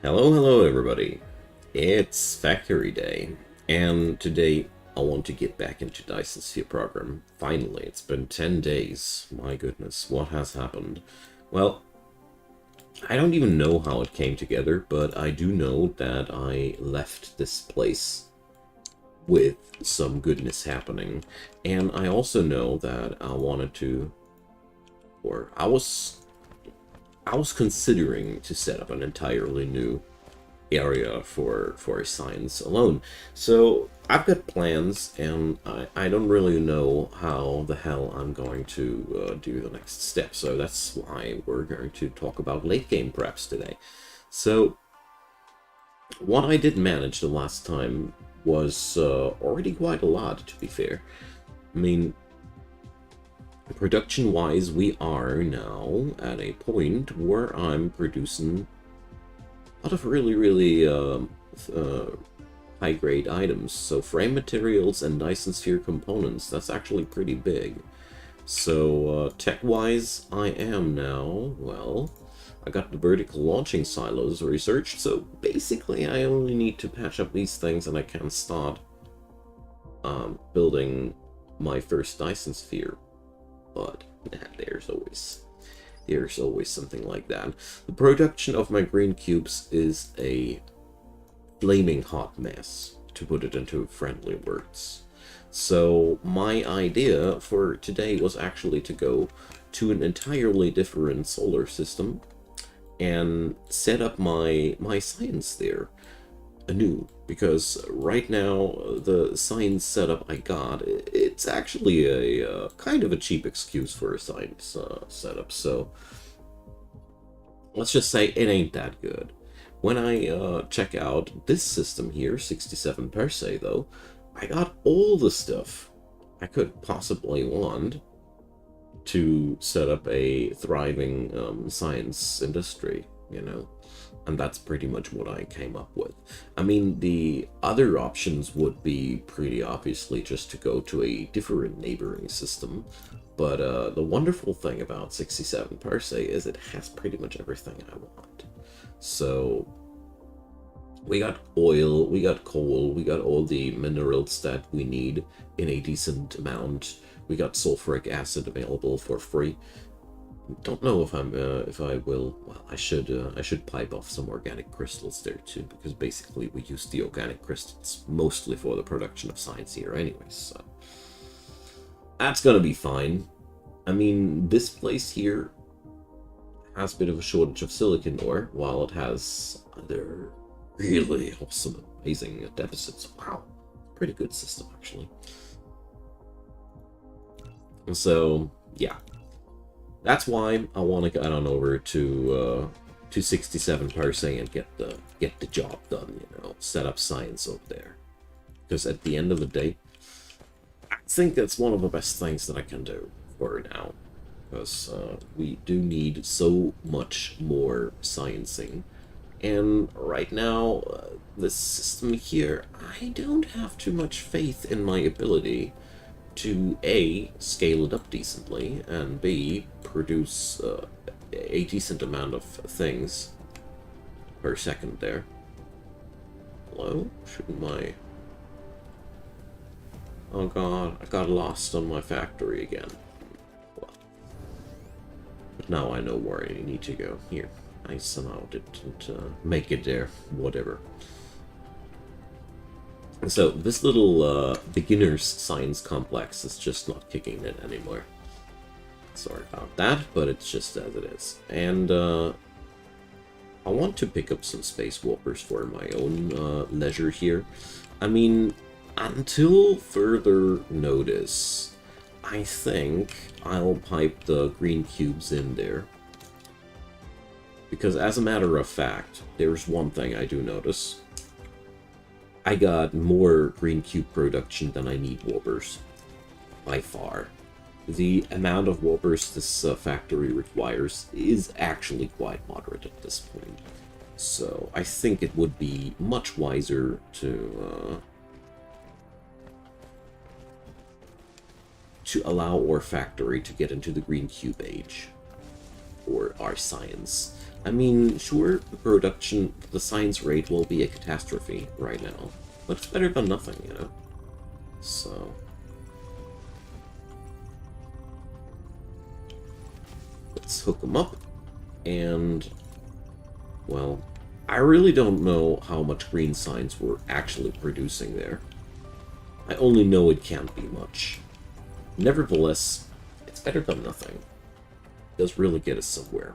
Hello everybody. It's Factory Day, and today I want to get back into Dyson's Sphere program. Finally, it's been 10 days. My goodness, what has happened? Well, I don't even know how it came together, but I do know that I left this place with some goodness happening, and I also know that I wanted to, or I was considering to set up an entirely new area for science alone. So I've got plans, and I don't really know how the hell I'm going to do the next step. So that's why we're going to talk about late game preps today. So what I did manage the last time was already quite a lot, to be fair. I mean, production-wise, we are now at a point where I'm producing a lot of really high-grade items. So frame materials and Dyson Sphere components, that's actually pretty big. So tech-wise, I am now, well, I got the vertical launching silos researched, so basically I only need to patch up these things and I can start building my first Dyson Sphere. But there's always something like that. The production of my green cubes is a flaming hot mess, to put it into friendly words. So my idea for today was actually to go to an entirely different solar system and set up my science there anew, because right now the science setup I got, it's actually a kind of a cheap excuse for a science setup. So let's just say it ain't that good. When I check out this system here, 67 per se though, I got all the stuff I could possibly want to set up a thriving science industry, you know? And that's pretty much what I came up with. I mean, the other options would be pretty obviously just to go to a different neighboring system. But the wonderful thing about 67 per se is it has pretty much everything I want. So we got oil, we got coal, we got all the minerals that we need in a decent amount. We got sulfuric acid available for free. Don't know if if I will. Well, I should pipe off some organic crystals there too, because basically we use the organic crystals mostly for the production of science here, anyways. So that's gonna be fine. I mean, this place here has a bit of a shortage of silicon ore, while it has other really awesome, amazing deficits. Wow, pretty good system actually. And so yeah. That's why I want to get on over to 67 per se and get the job done. You know, set up science over there. Because at the end of the day, I think that's one of the best things that I can do for now. Because we do need so much more sciencing, and right now, this system here, I don't have too much faith in my ability to A, scale it up decently, and B, produce a decent amount of things per second there. Hello? Shouldn't my... Oh god, I got lost on my factory again. Well, but now I know where I need to go. Here, I somehow didn't make it there. Whatever. So this little beginner's science complex is just not kicking it anymore. Sorry about that, but it's just as it is. And I want to pick up some space warpers for my own leisure here. I mean, until further notice, I think I'll pipe the green cubes in there. Because as a matter of fact, there's one thing I do notice. I got more green cube production than I need warpers, by far. The amount of warpers this factory requires is actually quite moderate at this point. So I think it would be much wiser to allow our factory to get into the green cube age, or our science. I mean, sure, the science rate will be a catastrophe right now, but it's better than nothing, you know? So... let's hook them up, and... well, I really don't know how much green science we're actually producing there. I only know it can't be much. Nevertheless, it's better than nothing. It does really get us somewhere.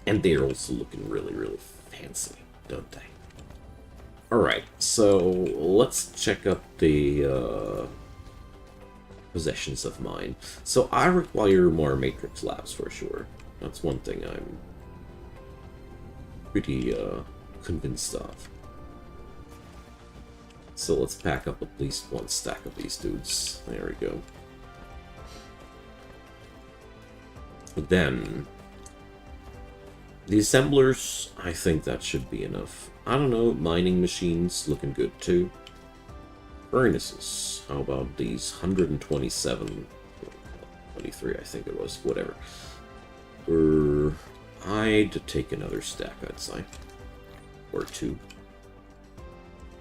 And they're also looking really, really fancy, don't they? Alright, so let's check up the possessions of mine. So I require more matrix labs for sure. That's one thing I'm pretty convinced of. So let's pack up at least one stack of these dudes. There we go. But then... the assemblers, I think that should be enough. I don't know, mining machines looking good too. Furnaces, how about these? 127, 23 I think it was, whatever. I'd take another stack, I'd say. Or two.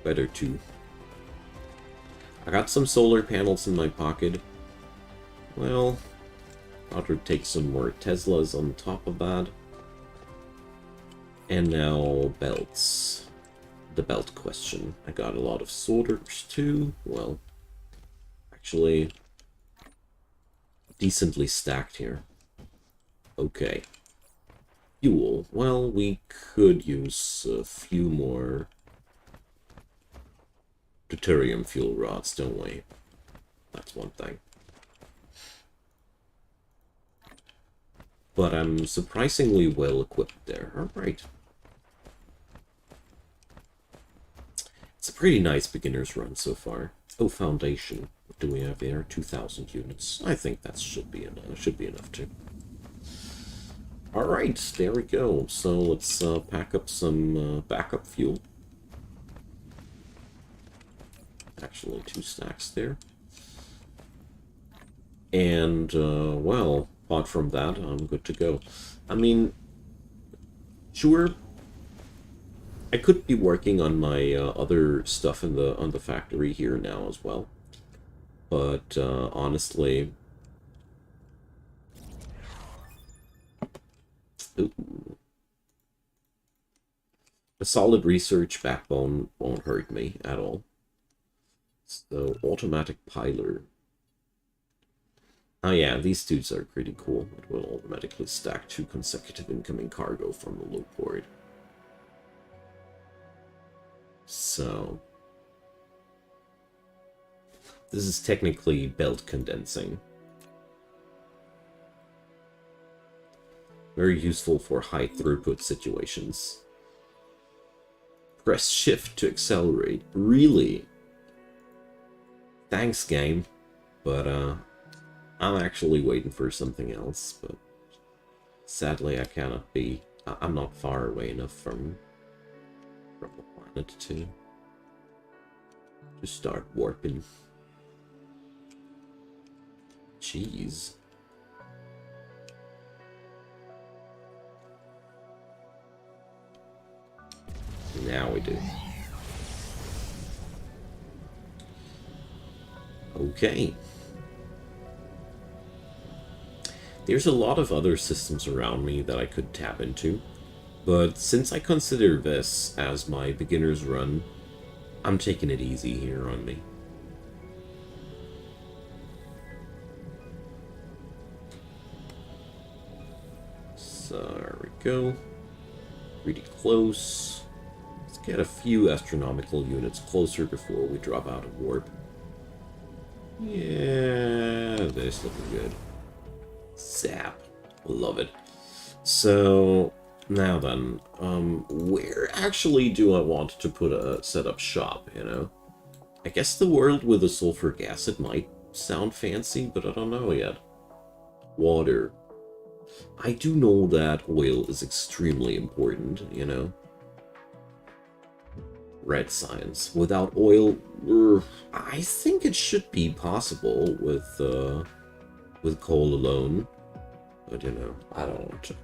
Better two. I got some solar panels in my pocket. Well, I'll take some more Teslas on top of that. And now belts. The belt question. I got a lot of sorters too. Well, actually, decently stacked here. Okay. Fuel. Well, we could use a few more deuterium fuel rods, don't we? That's one thing. But I'm surprisingly well equipped there. Alright. It's a pretty nice beginner's run so far. Oh, foundation. What do we have there? 2,000 units. I think that should be enough too. Alright, there we go. So let's pack up some backup fuel. Actually, 2 stacks there. And, well, apart from that, I'm good to go. I mean, sure, I could be working on my other stuff on the factory here now as well. But, honestly... ooh. A solid research backbone won't hurt me at all. So, automatic piler. Oh yeah, these dudes are pretty cool. It will automatically stack 2 consecutive incoming cargo from the low port. So... this is technically belt condensing. Very useful for high throughput situations. Press shift to accelerate. Really? Thanks, game. But, I'm actually waiting for something else, but sadly I cannot be. I'm not far away enough from the planet to start warping. Jeez. Now we do. Okay. There's a lot of other systems around me that I could tap into, but since I consider this as my beginner's run, I'm taking it easy here on me. So, there we go. Pretty close. Let's get a few astronomical units closer before we drop out of warp. Yeah, this looking good. Zap. Love it. So, now then, where actually do I want to set up shop, you know? I guess the world with the sulfuric acid might sound fancy, but I don't know yet. Water. I do know that oil is extremely important, you know? Red science. Without oil, I think it should be possible with coal alone. But, you know, I don't want to.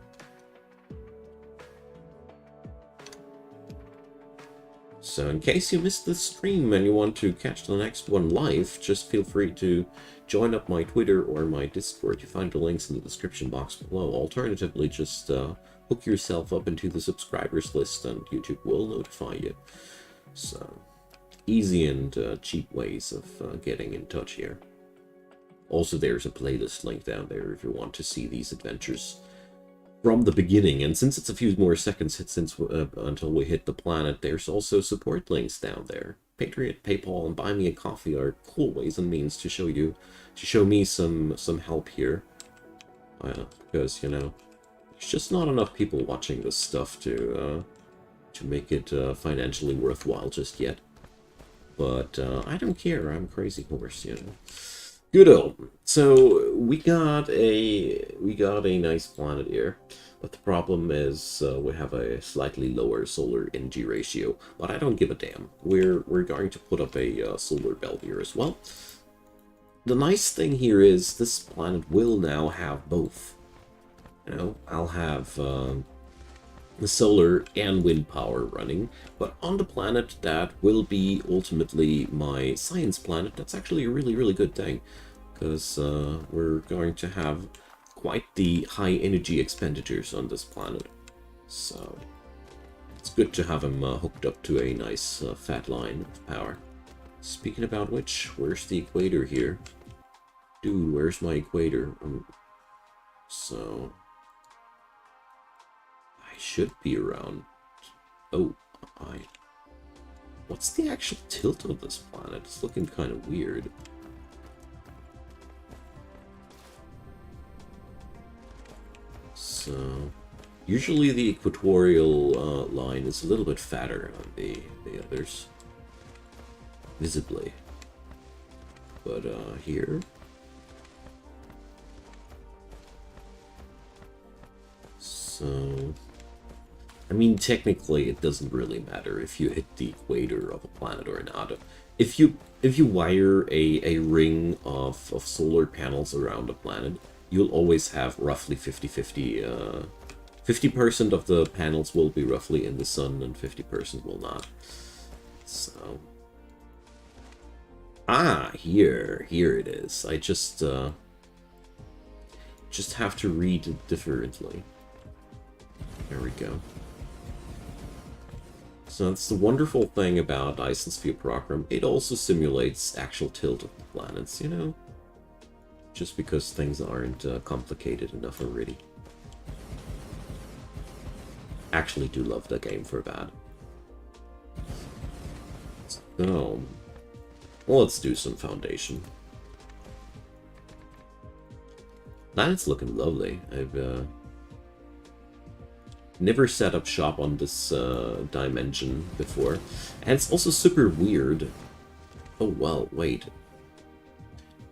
So in case you missed the stream and you want to catch the next one live, just feel free to join up my Twitter or my Discord. You find the links in the description box below. Alternatively, just hook yourself up into the subscribers list and YouTube will notify you. So, easy and cheap ways of getting in touch here. Also, there's a playlist link down there if you want to see these adventures from the beginning. And since it's a few more seconds until we hit the planet, there's also support links down there. Patreon, PayPal, and Buy Me a Coffee are cool ways and means to show me some help here. Because, you know, there's just not enough people watching this stuff to make it financially worthwhile just yet. But I don't care. I'm Crazy Horse, you know. Good-o. So we got a nice planet here, but the problem is we have a slightly lower solar energy ratio. But I don't give a damn. We're going to put up a solar belt here as well. The nice thing here is this planet will now have both. You know, I'll have the solar and wind power running, but on the planet that will be ultimately my science planet, that's actually a really, really good thing, because we're going to have quite the high energy expenditures on this planet. So it's good to have him hooked up to a nice fat line of power. Speaking about which, where's the equator here? Dude, where's my equator? So should be around. Oh, what's the actual tilt of this planet? It's looking kind of weird. So usually the equatorial line is a little bit fatter on the others, visibly, but here. So I mean, technically, it doesn't really matter if you hit the equator of a planet or not. If you wire a ring of solar panels around a planet, you'll always have roughly 50-50. 50% of the panels will be roughly in the sun, and 50% will not. So, here it is. I just have to read it differently. There we go. So that's the wonderful thing about Dyson's Sphere program. It also simulates actual tilt of the planets, you know? Just because things aren't complicated enough already. Actually do love the game for that. So, well, let's do some foundation. Planet's looking lovely. I've never set up shop on this dimension before. And it's also super weird. Oh, well, wait.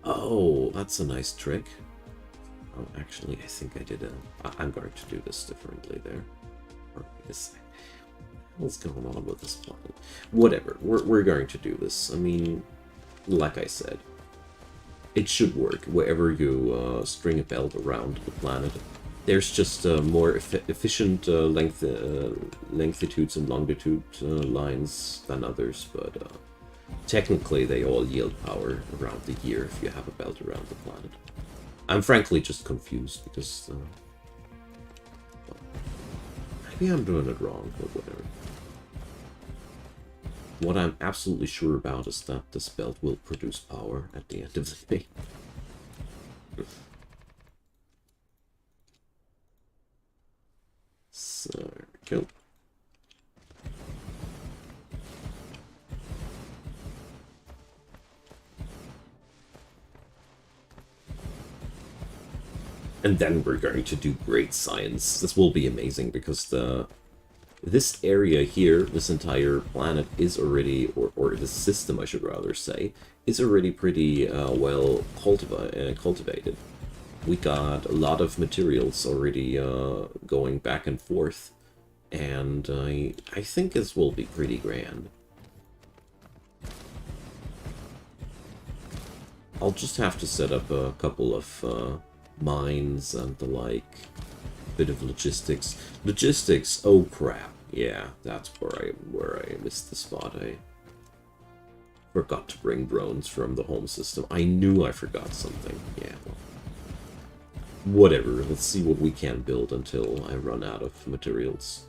Oh, that's a nice trick. Oh, actually, I think I did I'm going to do this differently there. Or this. What's going on with this planet? Whatever, we're going to do this. I mean, like I said, it should work wherever you string a belt around the planet. There's just more efficient lengthitudes and longitude lines than others, but technically they all yield power around the year if you have a belt around the planet. I'm frankly just confused because well, maybe I'm doing it wrong, but whatever. What I'm absolutely sure about is that this belt will produce power at the end of the day. So, there we go. And then we're going to do great science. This will be amazing because this area here, this entire planet is already, or the system I should rather say, is already pretty well cultivated. We got a lot of materials already going back and forth, and I think this will be pretty grand. I'll just have to set up a couple of mines and the like. Bit of logistics. Logistics, oh crap. Yeah, that's where I missed the spot. I forgot to bring drones from the home system. I knew I forgot something. Yeah, well, whatever. Let's see what we can build until I run out of materials.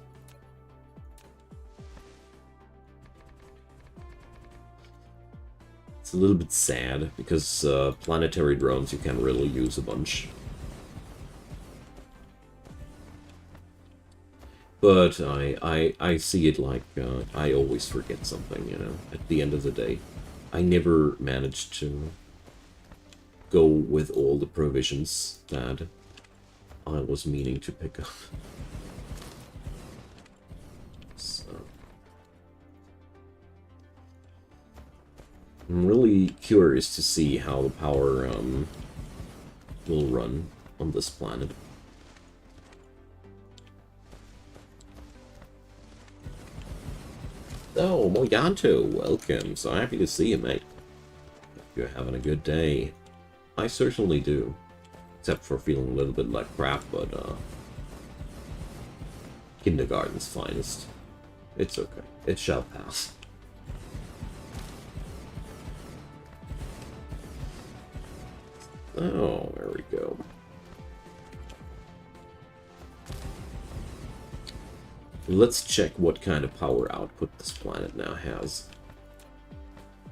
It's a little bit sad, because planetary drones you can really use a bunch. But I see it like, I always forget something, you know, at the end of the day. I never managed to go with all the provisions that I was meaning to pick up. So I'm really curious to see how the power will run on this planet. Oh, Moyanto, welcome. So happy to see you, mate. Hope you're having a good day. I certainly do. Except for feeling a little bit like crap, but kindergarten's finest. It's okay. It shall pass. Oh, there we go. Let's check what kind of power output this planet now has.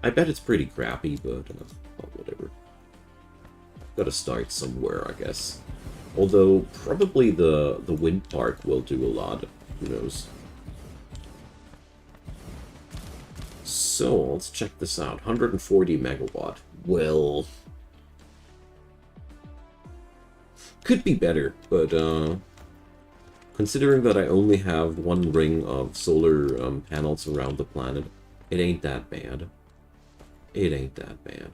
I bet it's pretty crappy, but well, whatever. Gotta start somewhere, I guess. Although, probably the wind park will do a lot. Who knows? So, let's check this out. 140 megawatt. Well, could be better, but considering that I only have one ring of solar panels around the planet, it ain't that bad. It ain't that bad.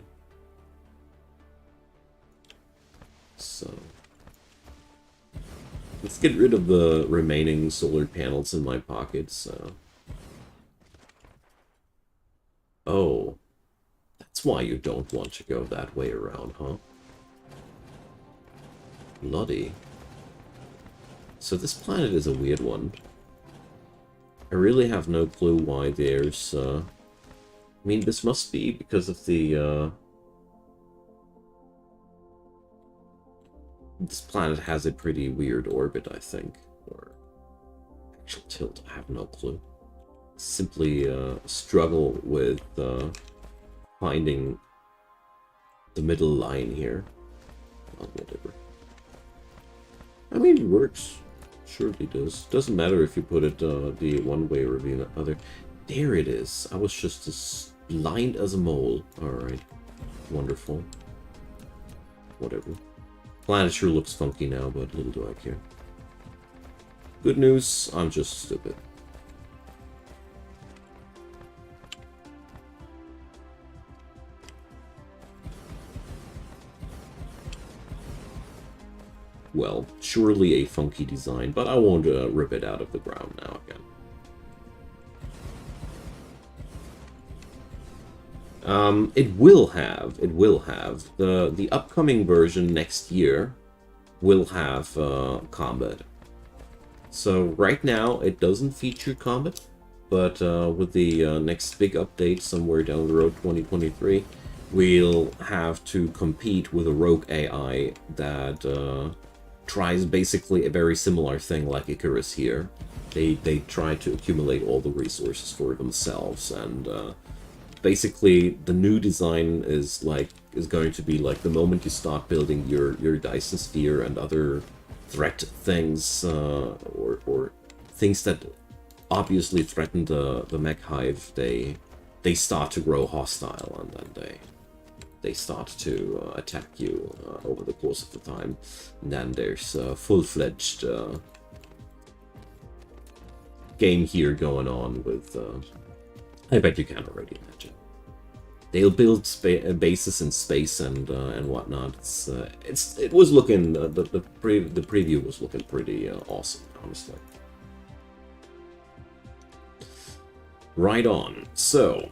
So let's get rid of the remaining solar panels in my pockets. Oh, that's why you don't want to go that way around, huh? Bloody. So this planet is a weird one. I really have no clue why there's, I mean, this must be because of the, this planet has a pretty weird orbit, I think. Or actual tilt, I have no clue. Simply, struggle with, finding the middle line here. Well, whatever. I mean, it works. Surely does. Doesn't matter if you put it the one way or the other. There it is. I was just as blind as a mole. Alright. Wonderful. Whatever. Planet sure looks funky now, but little do I care. Good news, I'm just stupid. Well, surely a funky design, but I won't rip it out of the ground now again. It will have. The upcoming version next year will have combat. So right now it doesn't feature combat, but with the next big update somewhere down the road, 2023, we'll have to compete with a rogue AI that tries basically a very similar thing like Icarus here. They try to accumulate all the resources for themselves, and basically the new design is going to be like the moment you start building your Dyson sphere and other threat things, or things that obviously threaten the mech hive, they start to grow hostile, and then they start to attack you over the course of the time. And then there's a full-fledged game here going on with... I bet you can already imagine. They'll build bases in space and whatnot. It was looking... the preview was looking pretty awesome, honestly. Right on. So...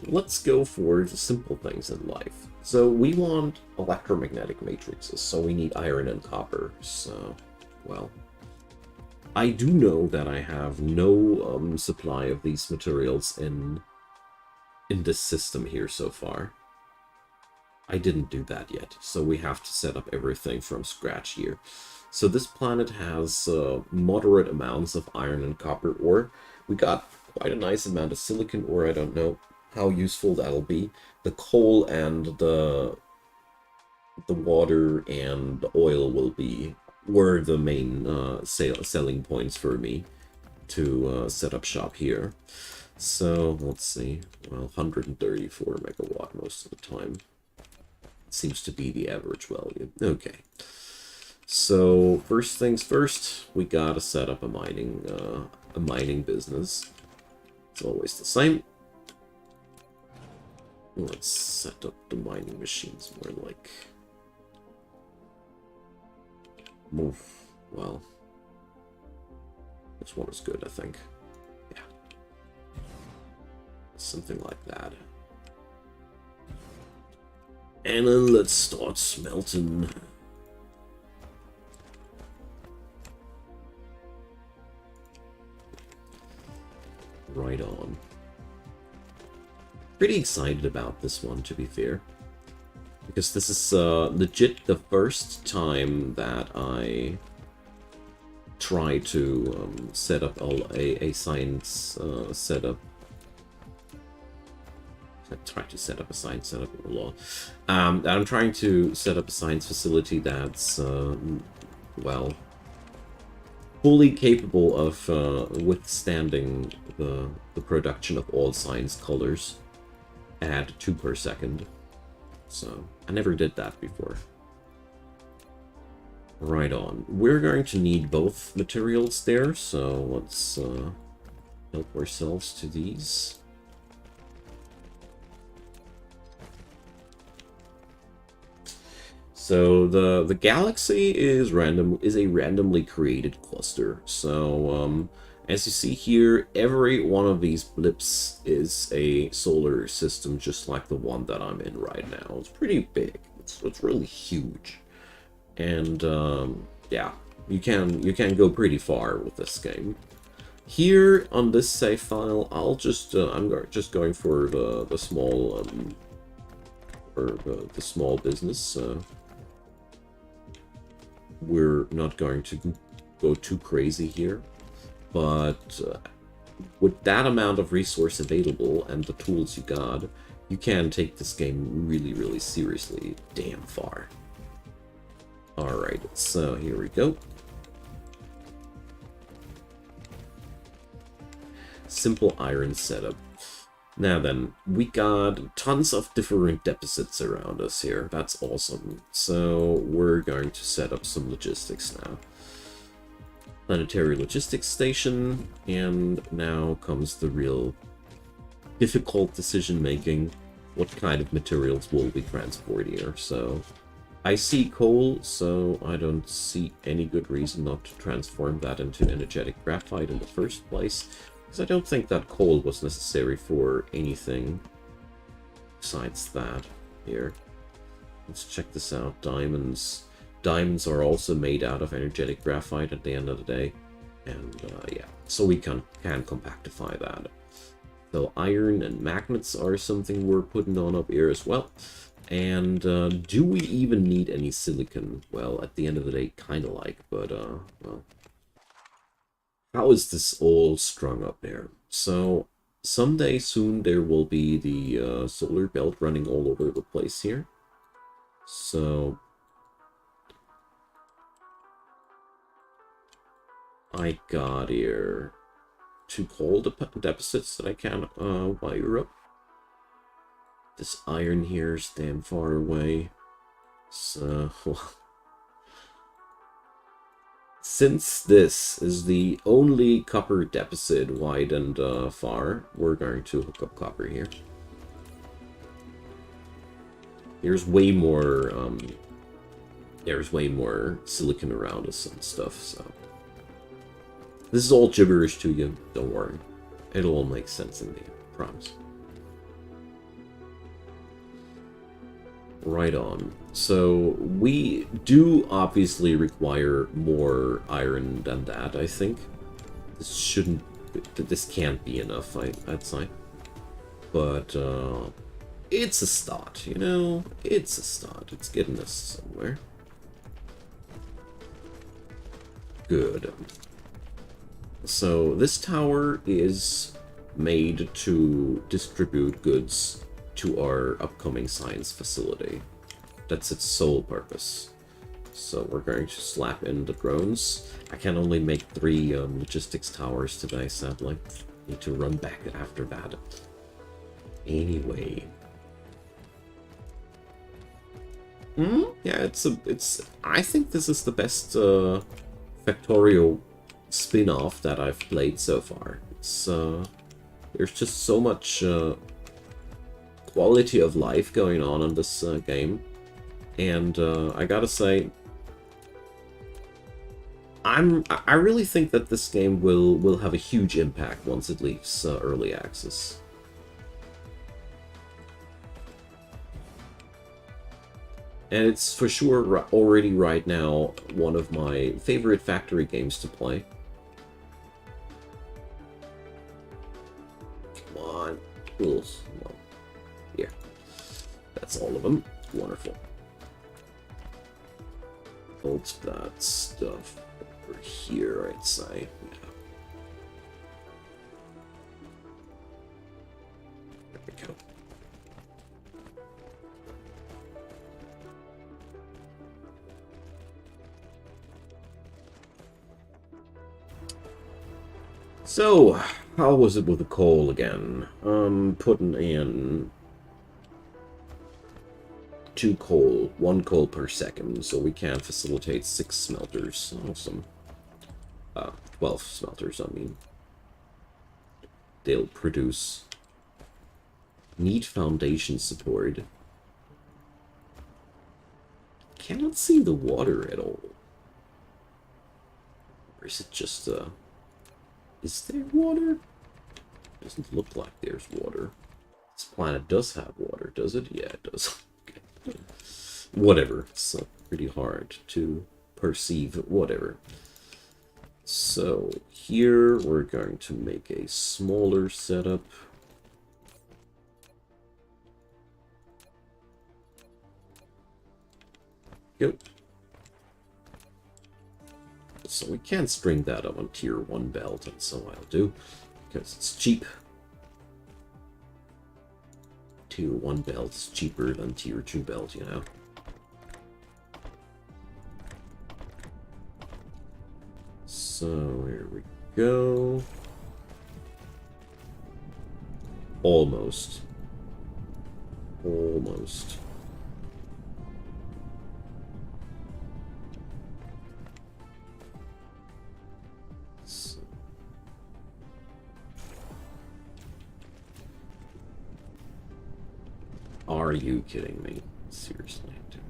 let's go for the simple things in life. So we want electromagnetic matrices, so we need iron and copper. So, well, I do know that I have no supply of these materials in this system here so far. I didn't do that yet, so we have to set up everything from scratch here. So this planet has moderate amounts of iron and copper ore. We got quite a nice amount of silicon ore. I don't know how useful that'll be. The coal and the water and the oil were the main selling points for me to set up shop here. So let's see. Well, 134 megawatt most of the time seems to be the average value. Okay. So first things first, we gotta set up a mining business. It's always the same. Let's set up the mining machines more like move. Well, this one is good, I think. Yeah, something like that. And then let's start smelting. Right on. Pretty excited about this one, to be fair. Because this is legit the first time that I try to set up a science setup. I try to set up a science setup in the law. I'm trying to set up a science facility that's, well, fully capable of withstanding the production of all science colors at 2 per second. So, I never did that before. Right on. We're going to need both materials there, so let's help ourselves to these. So the galaxy is a randomly created cluster. So as you see here, every one of these blips is a solar system, just like the one that I'm in right now. It's pretty big. It's really huge, and yeah, you can go pretty far with this game. Here on this save file, I'll just I'm just going for the small or the small business. We're not going to go too crazy here, but with that amount of resource available and the tools you got, you can take this game really, really seriously damn far. Alright, so here we go. Simple iron setup. Now then, we got tons of different deposits around us here. That's awesome. So we're going to set up some logistics now. Planetary logistics station, and now comes the real difficult decision making. What kind of materials will we transport here? So I see coal, so I don't see any good reason not to transform that into energetic graphite in the first place. I don't think that coal was necessary for anything besides that here. Let's check this out. Diamonds. Diamonds are also made out of energetic graphite at the end of the day. And yeah, so we can compactify that. So iron and magnets are something we're putting on up here as well. And do we even need any silicon? Well, at the end of the day, kind of like, but well. How is this all strung up there? So, someday soon there will be the solar belt running all over the place here. So, I got here 2 coal deposits that I can wire up. This iron here is damn far away. So, since this is the only copper deposit wide and far, we're going to hook up copper here. There's way more silicon around us and stuff, so this is all gibberish to you, don't worry. It'll all make sense in the end, I promise. Right on. So, we do obviously require more iron than that, I think. This shouldn't... This can't be enough, I'd say. But, it's a start, you know? It's a start. It's getting us somewhere. Good. So, this tower is made to distribute goods to our upcoming science facility. That's its sole purpose. So we're going to slap in the drones. I can only make 3 logistics towers today, sadly. Need to run back after that. Anyway. Yeah, I think this is the best Factorio spin-off that I've played so far. It's there's just so much quality of life going on in this game, and I gotta say, I really think that this game will have a huge impact once it leaves early access. And it's for sure already right now one of my favorite factory games to play. Come on. Ugh. Well, here. That's all of them. Wonderful. Hold that stuff over here, I'd say. Yeah. There we go. So, how was it with the coal again? Putting in 2 coal, 1 coal per second, so we can facilitate 6 smelters. Awesome. 12 smelters, I mean. They'll produce. Need foundation support. Cannot see the water at all. Or is it just, is there water? Doesn't look like there's water. This planet does have water, does it? Yeah, it does. Okay. Whatever. It's pretty hard to perceive. Whatever. So, here we're going to make a smaller setup. Go. So we can string that up on tier 1 belt, and so I'll do, because it's cheap. Tier 1 belt is cheaper than tier 2 belt, you know. So here we go. Almost. Almost. Are you kidding me? Seriously, dude.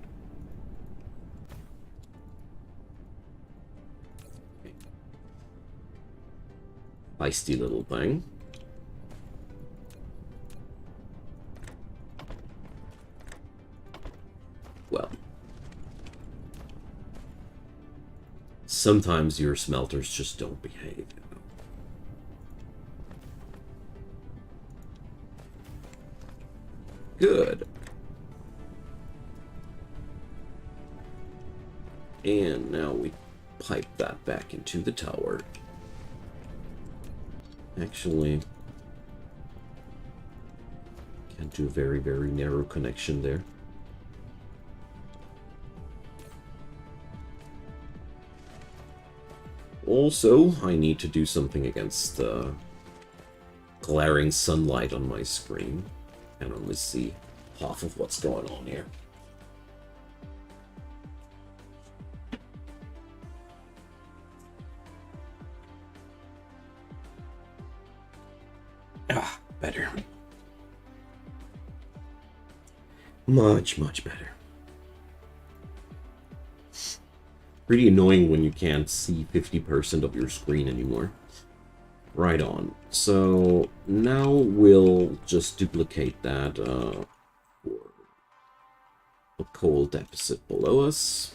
Okay. Feisty little thing. Well. Sometimes your smelters just don't behave. Good. And now we pipe that back into the tower. Actually, can't do a very, very narrow connection there. Also, I need to do something against the glaring sunlight on my screen. I can only see half of what's going on here. Ah, better. Much, much better. Pretty annoying when you can't see 50% of your screen anymore. Right on. So now we'll just duplicate that for a coal deficit below us.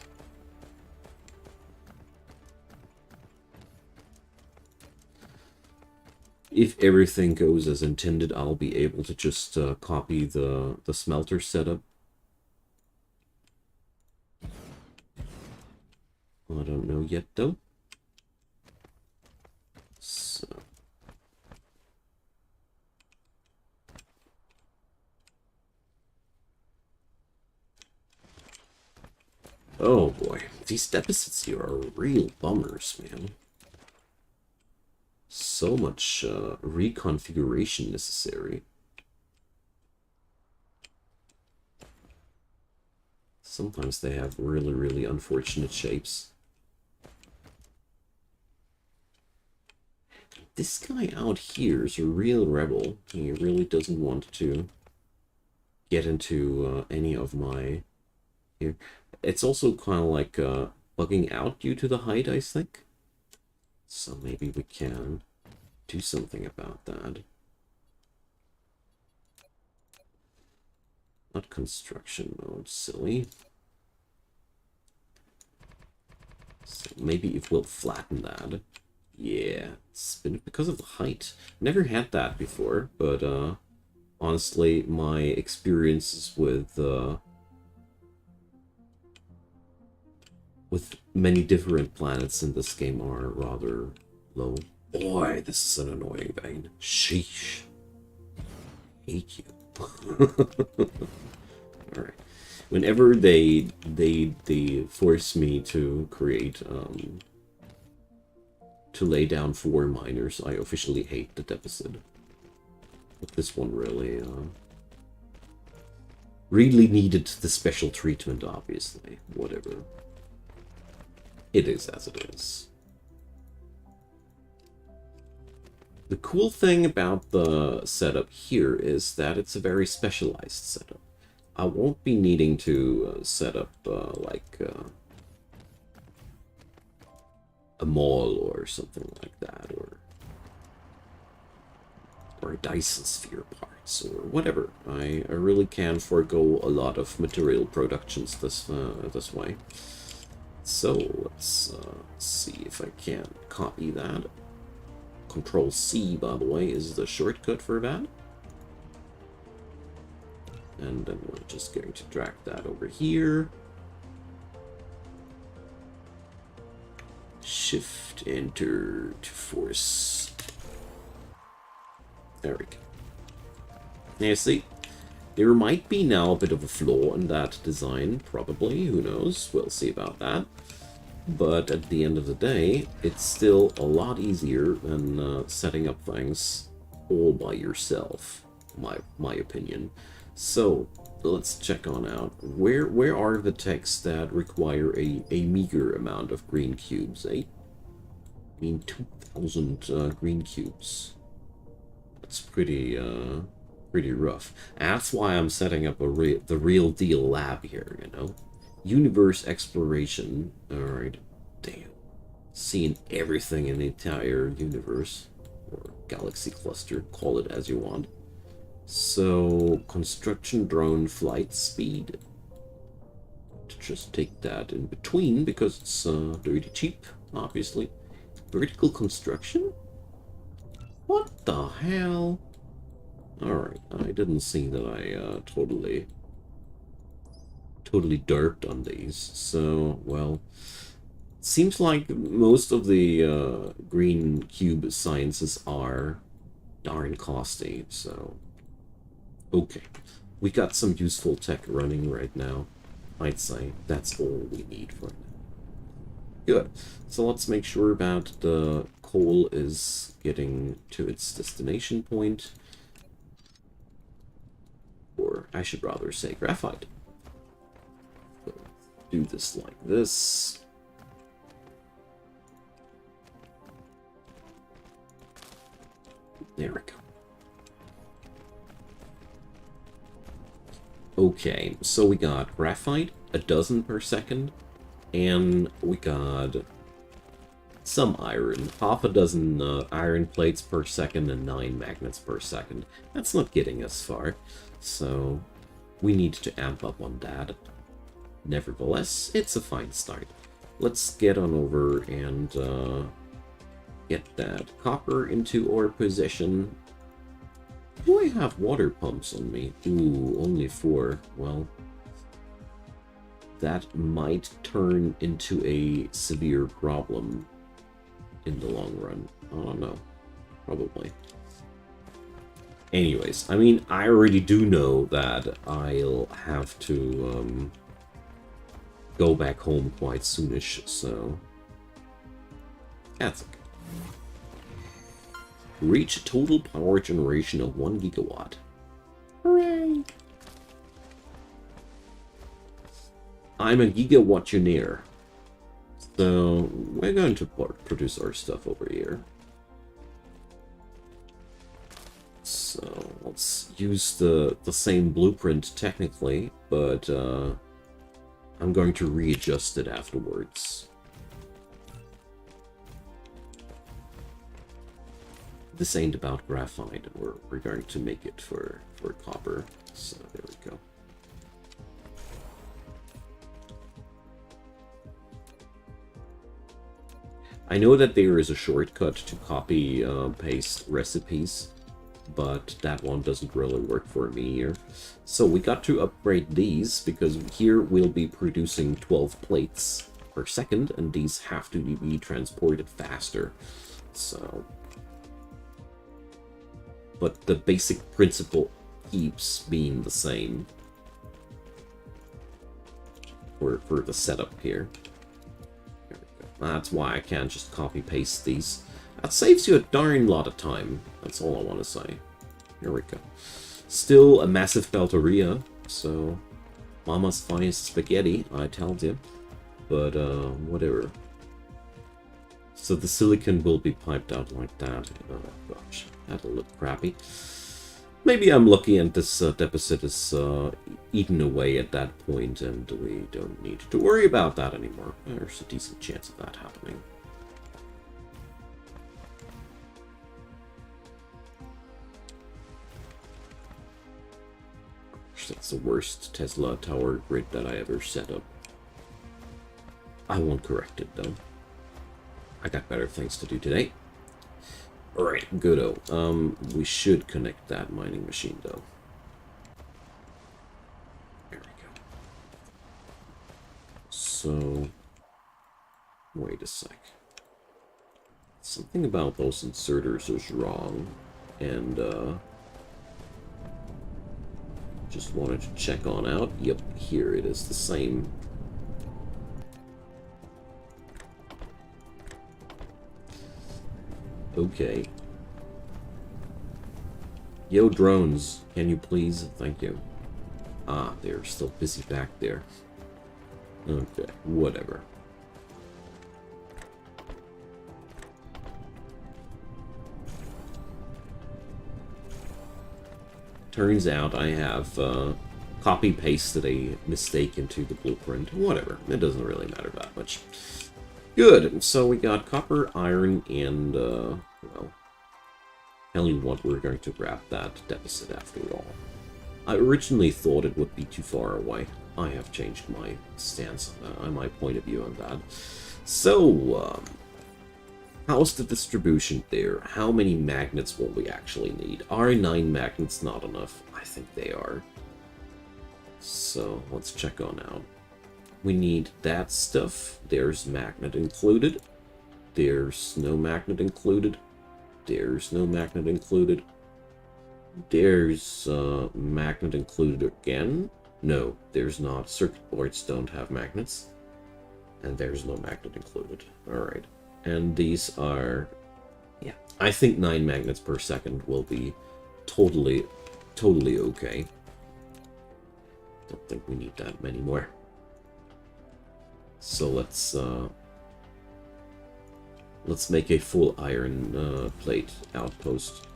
If everything goes as intended, I'll be able to just copy the smelter setup. I don't know yet, though. So. Oh boy, these deficits here are real bummers, man. So much reconfiguration necessary. Sometimes they have really, really unfortunate shapes. This guy out here is a real rebel. He really doesn't want to get into any of my... Here. It's also kind of like bugging out due to the height, I think. So maybe we can do something about that. Not construction mode, silly. So maybe it will flatten that. Yeah, it's been because of the height. Never had that before, but honestly, my experiences with many different planets in this game are rather low. Boy, this is an annoying vein. Sheesh. Hate you. Alright. Whenever they force me to create to lay down 4 miners, I officially hate the deficit. But this one really really needed the special treatment, obviously. Whatever. It is as it is. The cool thing about the setup here is that it's a very specialized setup. I won't be needing to set up like a mall or something like that, or a Dyson sphere parts or whatever. I really can forego a lot of material productions this way. So let's see if I can copy that. Control C, by the way, is the shortcut for that. And then we're just going to drag that over here. Shift Enter to force. There we go. Now, see, there might be now a bit of a flaw in that design, probably. Who knows? We'll see about that. But at the end of the day, it's still a lot easier than setting up things all by yourself, my opinion. So let's check on out where are the techs that require a meager amount of green cubes, eh? I mean, 2,000 green cubes. That's pretty rough. That's why I'm setting up the real deal lab here, you know. Universe exploration. Alright. Damn. Seeing everything in the entire universe. Or galaxy cluster. Call it as you want. So, construction drone flight speed. Just take that in between because it's dirty cheap, obviously. Vertical construction? What the hell? Alright, I didn't see that I totally derped on these. So, well, seems like most of the green cube sciences are darn costly, so okay. We got some useful tech running right now. I'd say that's all we need for now. Good. So let's make sure that the coal is getting to its destination point. Or I should rather say graphite. So do this like this. There we go. Okay, so we got graphite, 12 per second, and we got some iron. Half a dozen iron plates per second and 9 magnets per second. That's not getting us far, so we need to amp up on that. nevertheless, it's a fine start. Let's get on over and get that copper into our possession. Do I have water pumps on me? Ooh, only 4. Well, that might turn into a severe problem in the long run. I don't know. Probably. Anyways, I mean, I already do know that I'll have to go back home quite soonish, so that's okay. Reach total power generation of 1 gigawatt. Hooray! I'm a gigawattioneer. So we're going to produce our stuff over here. So let's use the same blueprint technically, but I'm going to readjust it afterwards. This ain't about graphite. We're going to make it for copper. So there we go. I know that there is a shortcut to copy paste recipes, but that one doesn't really work for me here. So we got to upgrade these because here we'll be producing 12 plates per second, and these have to be transported faster. So, but the basic principle keeps being the same for the setup here. There we go. That's why I can't just copy paste these. That saves you a darn lot of time. That's all I want to say. Here we go. Still a massive pelteria, so mama's finest spaghetti, I told you. But whatever. So the silicon will be piped out like that. Oh gosh, that'll look crappy. Maybe I'm lucky and this deficit is eaten away at that point and we don't need to worry about that anymore. There's a decent chance of that happening. That's the worst Tesla tower grid that I ever set up. I won't correct it though. I got better things to do today. Alright, goodo. We should connect that mining machine though. There we go. So, wait a sec. Something about those inserters is wrong, and just wanted to check on out. Yep, here it is the same. Okay. Yo, drones, can you please? Thank you. Ah, they're still busy back there. Okay, whatever. Turns out I have copy-pasted a mistake into the blueprint. Whatever, it doesn't really matter that much. Good, so we got copper, iron, and, well, tell you what, we're going to grab that deficit after all. I originally thought it would be too far away. I have changed my stance, my point of view on that. So, how's the distribution there? How many magnets will we actually need? Are 9 magnets not enough? I think they are. So, let's check on out. We need that stuff. There's magnet included. There's no magnet included. There's no magnet included. There's magnet included again. No, there's not. Circuit boards don't have magnets. And there's no magnet included. Alright. And these are... yeah, I think 9 magnets per second will be totally okay. Don't think we need that many more. So let's make a full iron plate outpost.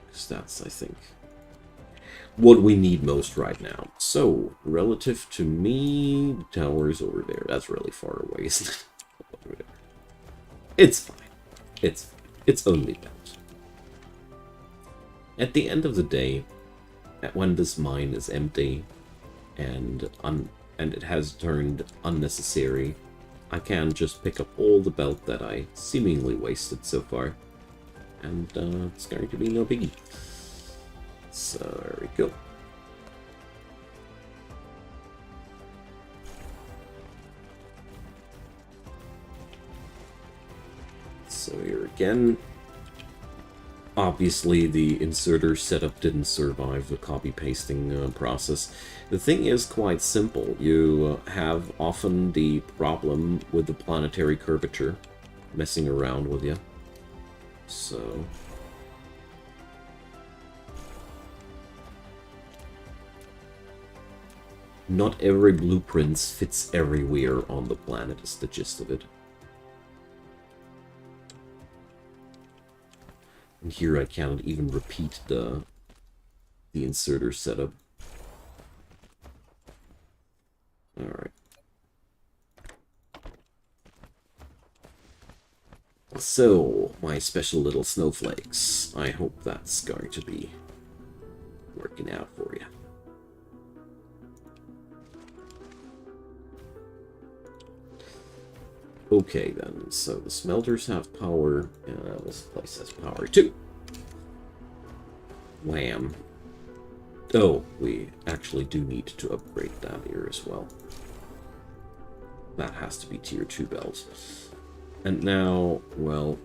Because that's, I think, what we need most right now. So, relative to me, the tower's over there. That's really far away, isn't it? It's fine. It's only that. At the end of the day, when this mine is empty, and it has turned unnecessary, I can just pick up all the belt that I seemingly wasted so far. And it's going to be no biggie. So there we go. So here again, obviously the inserter setup didn't survive the copy pasting process. The thing is quite simple. You have often the problem with the planetary curvature messing around with you. So not every blueprint fits everywhere on the planet is the gist of it. And here I cannot even repeat the inserter setup. Alright. So, my special little snowflakes. I hope that's going to be working out for you. Okay then, so the smelters have power, this place has power too. Wham. Oh, we actually do need to upgrade that here as well. That has to be tier 2 belt. And now, well...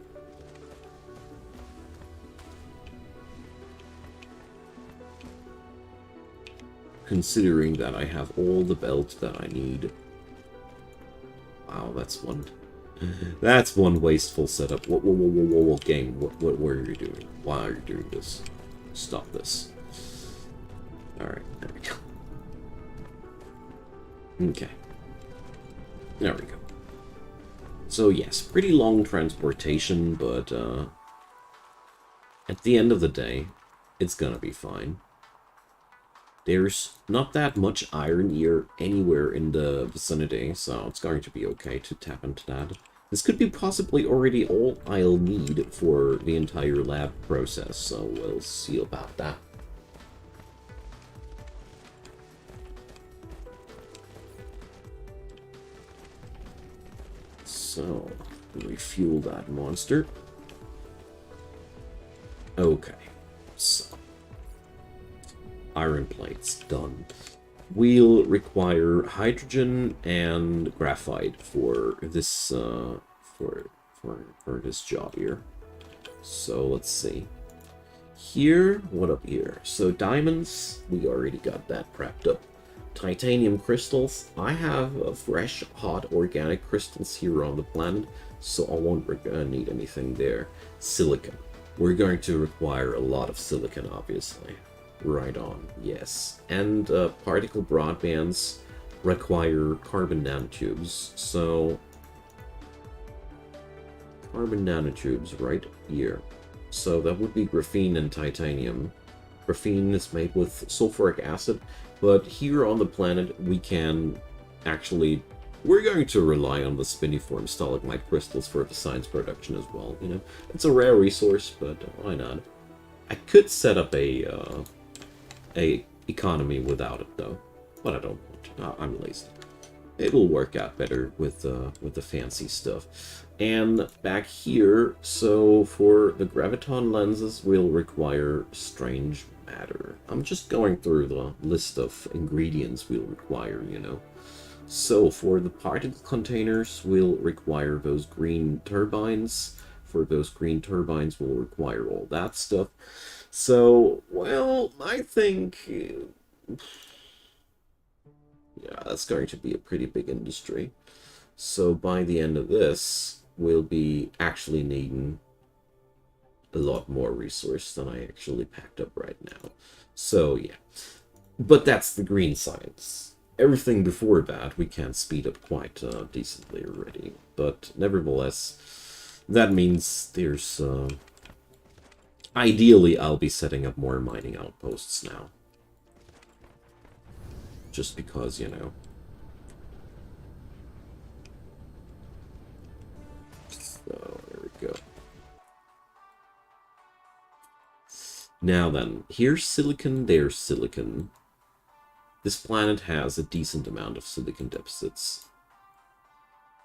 considering that I have all the belt that I need... Wow, that's one wasteful setup. Whoa, game. What are you doing? Why are you doing this? Stop this. Alright, there we go. Okay. There we go. So yes, pretty long transportation, but at the end of the day, it's gonna be fine. There's not that much iron here anywhere in the vicinity, so it's going to be okay to tap into that. This could be possibly already all I'll need for the entire lab process, so we'll see about that. So, refuel that monster. Okay, so iron plates done. We'll require hydrogen and graphite for this for this job here. So let's see. Here, what up here? So diamonds, we already got that prepped up. Titanium crystals, I have fresh, hot, organic crystals here on the planet, so I won't need anything there. Silicon. We're going to require a lot of silicon, obviously. Right on, yes. And particle broadbands require carbon nanotubes, so... carbon nanotubes right here. So that would be graphene and titanium. Graphene is made with sulfuric acid, but here on the planet we can actually... we're going to rely on the spiniform stalagmite crystals for the science production as well, you know? It's a rare resource, but why not? I could set up a economy without it though, but I don't want to. I'm lazy. It'll work out better with the fancy stuff. And back here, so for the graviton lenses, we'll require strange matter. I'm just going through the list of ingredients we'll require, you know. So for the particle containers, we'll require those green turbines. For those green turbines, we'll require all that stuff. So, well, I think... yeah, that's going to be a pretty big industry. So by the end of this, we'll be actually needing a lot more resource than I actually packed up right now. So, yeah. But that's the green science. Everything before that, we can speed up quite decently already. But nevertheless, that means there's... ideally, I'll be setting up more mining outposts now. Just because, you know. So, there we go. Now then, here's silicon, there's silicon. This planet has a decent amount of silicon deposits.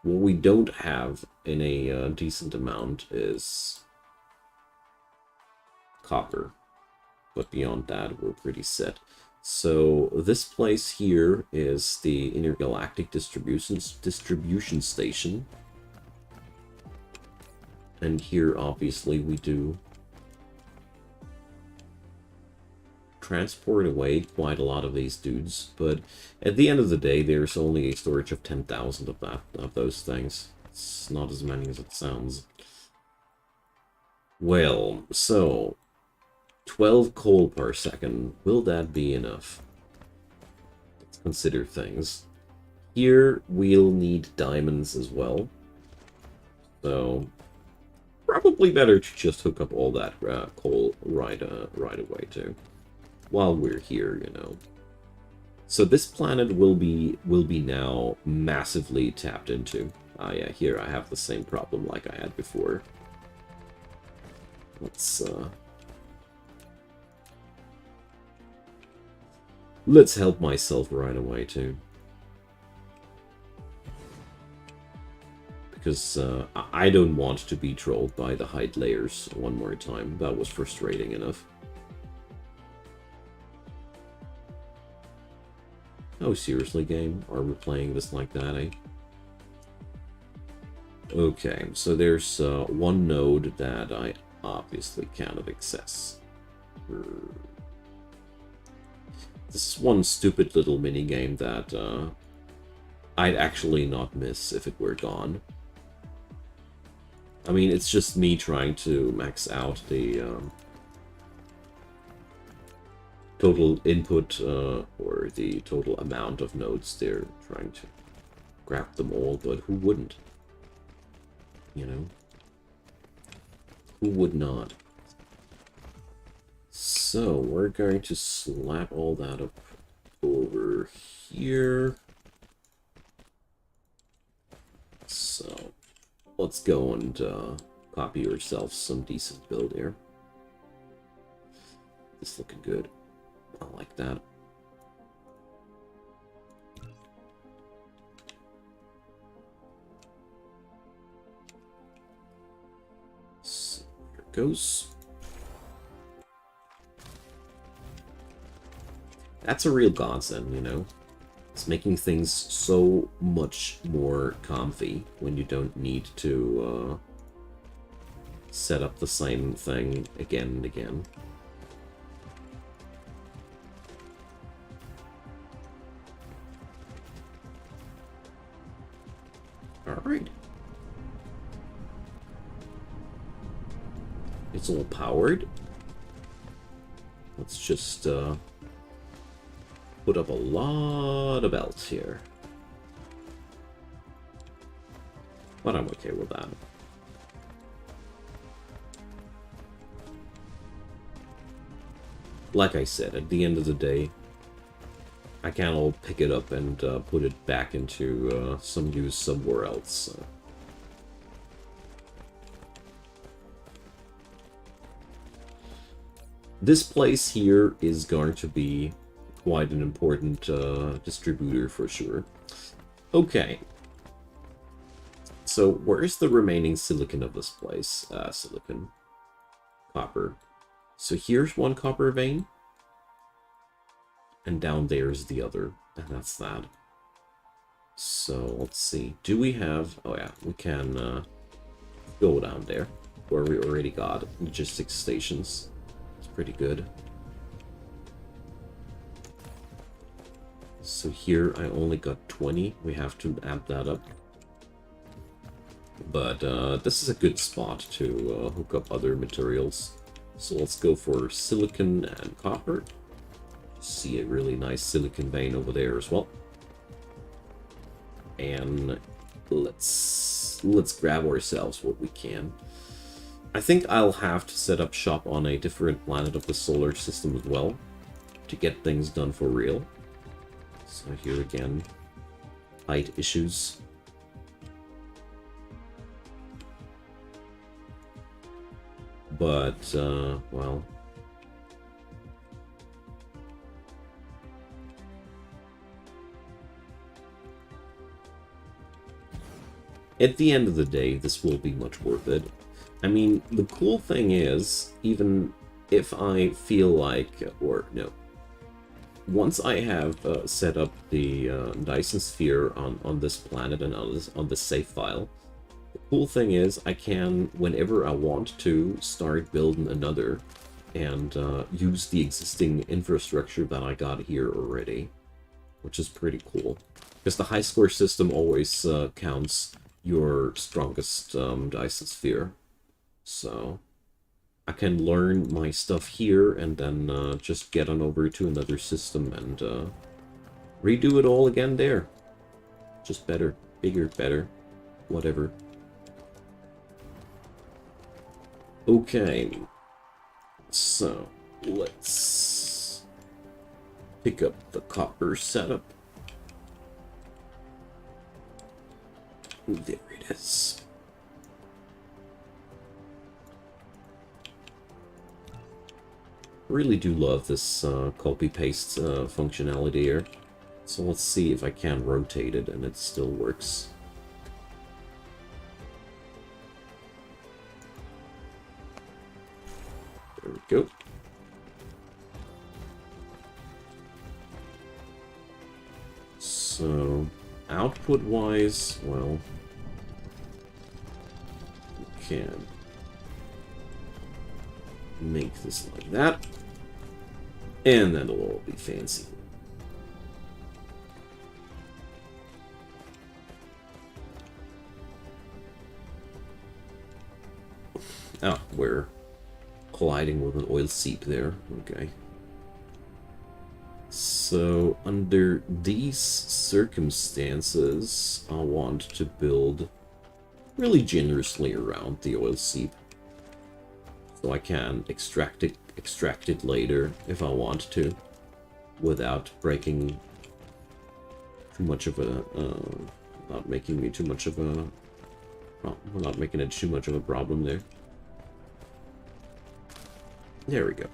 What we don't have in a decent amount is copper. But beyond that, we're pretty set. So this place here is the intergalactic distribution station. And here, obviously, we do transport away quite a lot of these dudes, but at the end of the day, there's only a storage of 10,000 of those things. It's not as many as it sounds. Well, so 12 coal per second. Will that be enough? Let's consider things. Here we'll need diamonds as well. So probably better to just hook up all that coal right away too. While we're here, you know. So this planet will be now massively tapped into. Ah, yeah, here I have the same problem like I had before. Let's help myself right away too. Because I don't want to be trolled by the height layers one more time. That was frustrating enough. Oh, seriously, game? Are we playing this like that, eh? Okay, so there's one node that I obviously cannot access. This is one stupid little mini-game that I'd actually not miss if it were gone. I mean, it's just me trying to max out the total input or the total amount of nodes they're trying to grab them all, but who wouldn't? You know? Who would not? So, we're going to slap all that up over here. So, let's go and copy yourself some decent build here. This looking good. I like that. So, here it goes. That's a real godsend, you know? It's making things so much more comfy when you don't need to set up the same thing again and again. Alright. It's all powered. Let's just put up a lot of belts here. But I'm okay with that. Like I said, at the end of the day, I can all pick it up and put it back into some use somewhere else. This place here is going to be quite an important distributor for sure. Okay. So where's the remaining silicon of this place? Silicon. Copper. So here's one copper vein. And down there's the other. And that's that. So let's see. Do we have... Oh yeah, we can go down there. Where we already got logistics stations. It's pretty good. So here I only got 20. We have to add that up. But this is a good spot to hook up other materials. So let's go for silicon and copper. See a really nice silicon vein over there as well. And let's grab ourselves what we can. I think I'll have to set up shop on a different planet of the solar system as well to get things done for real. So here again, height issues. But, well... At the end of the day, this will be much worth it. I mean, the cool thing is, even if I feel like, or no, once I have set up the Dyson sphere on this planet and on this save file, the cool thing is I can, whenever I want to, start building another and use the existing infrastructure that I got here already, which is pretty cool. Because the high score system always counts your strongest Dyson sphere. So I can learn my stuff here and then just get on over to another system and redo it all again there. Just better, bigger, better, whatever. Okay, so let's pick up the copper setup. There it is. Really do love this copy-paste functionality here. So let's see if I can rotate it and it still works. There we go. So, output-wise, well, we can make this like that, and then it'll all be fancy. Ah, we're colliding with an oil seep there. Okay. So, under these circumstances, I want to build really generously around the oil seep. So I can extract it later if I want to, without breaking too much of a, not making me too much of a, well, not making it too much of a problem there. There we go.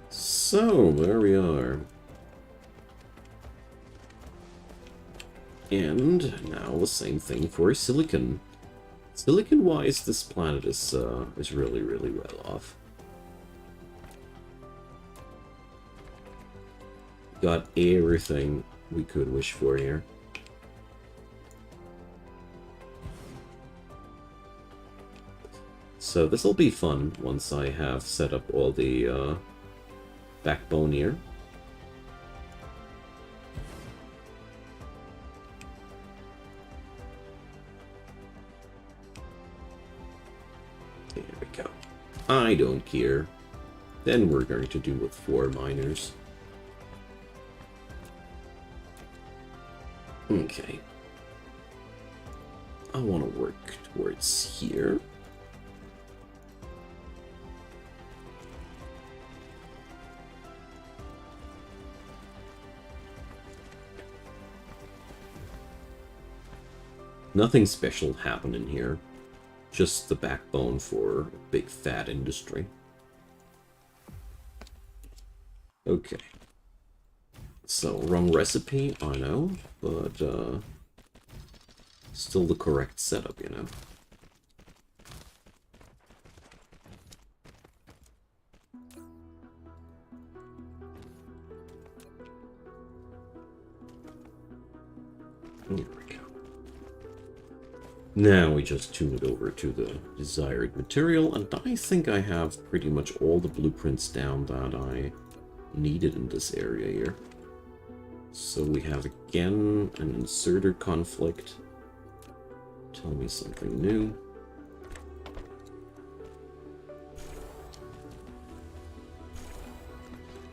So, there we are. And now the same thing for silicon. Silicon-wise, this planet is really, really well off. Got everything we could wish for here. So this will be fun once I have set up all the backbone here. There we go. I don't care. Then we're going to do with 4 miners. Okay. I want to work towards here. Nothing special happening here. Just the backbone for a big fat industry. Okay. So, wrong recipe, I know, but still the correct setup, you know. There we go. Now we just tune it over to the desired material, and I think I have pretty much all the blueprints down that I needed in this area here. So we have again an inserter conflict. Tell me something new.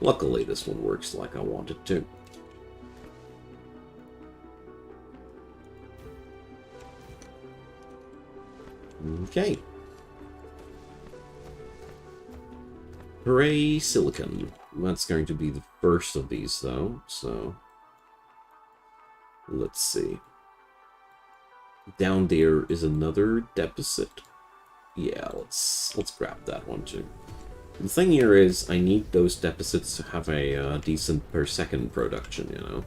Luckily this one works like I want it to. Okay. Hooray, silicon. That's going to be the first of these, though, so let's see. Down there is another deposit. Yeah, let's grab that one too. The thing here is, I need those deposits to have a decent per second production, you know?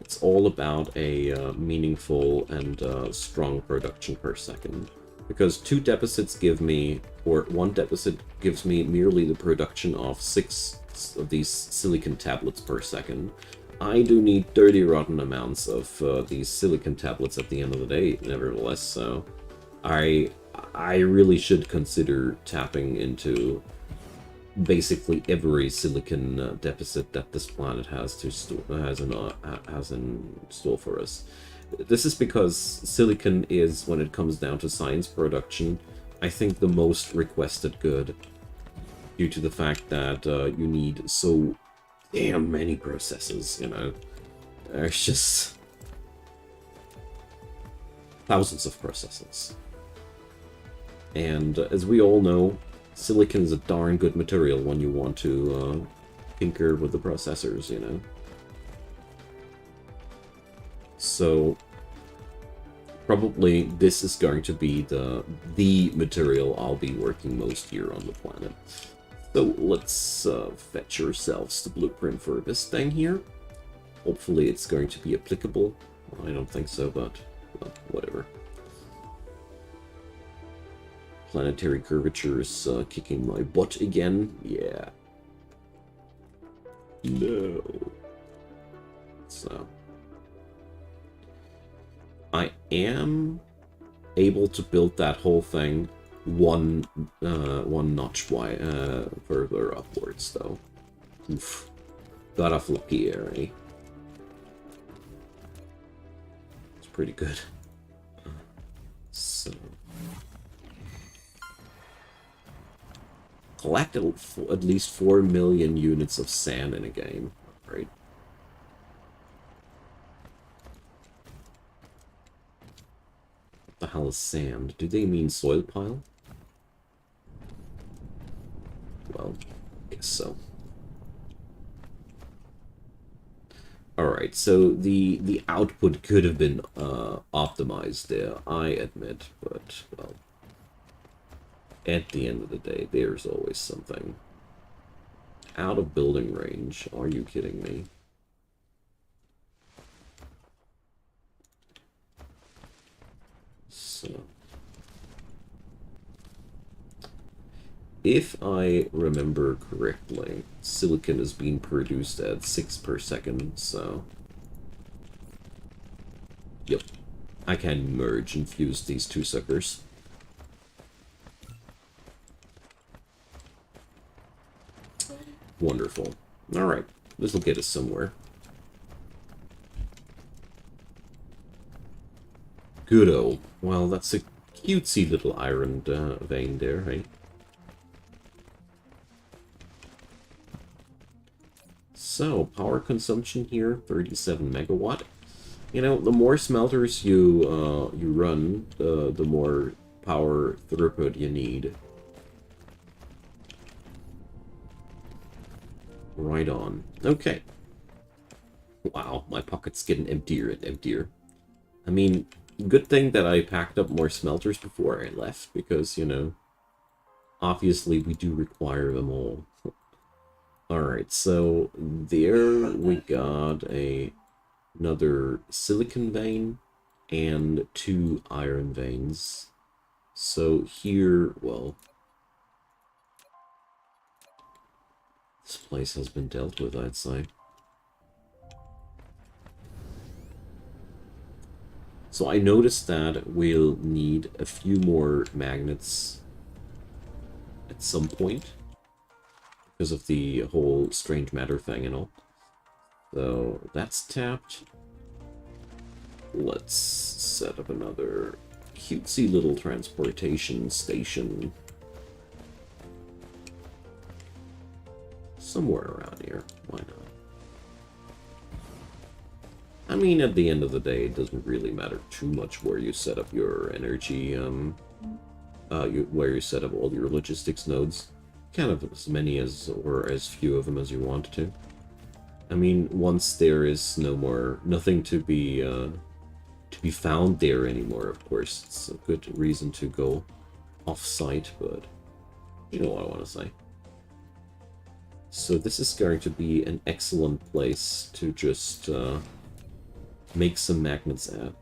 It's all about a meaningful and strong production per second. Because 2 deposits give me, or 1 deposit gives me merely the production of 6 of these silicon tablets per second. I do need 30 rotten amounts of these silicon tablets at the end of the day, nevertheless, so I really should consider tapping into basically every silicon deficit that this planet has in store for us. This is because silicon is, when it comes down to science production, I think the most requested good, due to the fact that you need so damn many processes, you know. There's just thousands of processes. And as we all know, silicon is a darn good material when you want to tinker with the processors, you know. So probably this is going to be the material I'll be working most here on the planet. So let's fetch ourselves the blueprint for this thing here. Hopefully it's going to be applicable. Well, I don't think so, but well, whatever. Planetary curvature is kicking my butt again. Yeah. No. So I am able to build that whole thing one notch further upwards, though. Oof. Got off lucky here, eh? It's pretty good. So collected at least 4 million units of sand in a game, right? What the hell is sand? Do they mean soil pile? Well, I guess so. Alright, so the output could have been optimized there, I admit, but, well, at the end of the day, there's always something. Out of building range, are you kidding me? So, if I remember correctly, silicon is being produced at 6 per second, so yep, I can merge and fuse these 2 suckers. Wonderful. Alright, this will get us somewhere. Good-o. Well, that's a cutesy little iron vein there, right? So, power consumption here, 37 megawatt. You know, the more smelters you run, the more power throughput you need. Right on. Okay. Wow, my pocket's getting emptier and emptier. I mean, good thing that I packed up more smelters before I left, because, you know, obviously we do require them all. Alright, so there we got another silicon vein and 2 iron veins. So here, well, this place has been dealt with, I'd say. So I noticed that we'll need a few more magnets at some point, because of the whole strange matter thing and all. So that's tapped. Let's set up another cutesy little transportation station somewhere around here. Why not? I mean, at the end of the day, it doesn't really matter too much where you set up your energy, where you set up all your logistics nodes. Kind of as many as, or as few of them as you want to. I mean, once there is nothing to be found there anymore, of course, it's a good reason to go off-site, but you know what I want to say. So this is going to be an excellent place to just make some magnets at.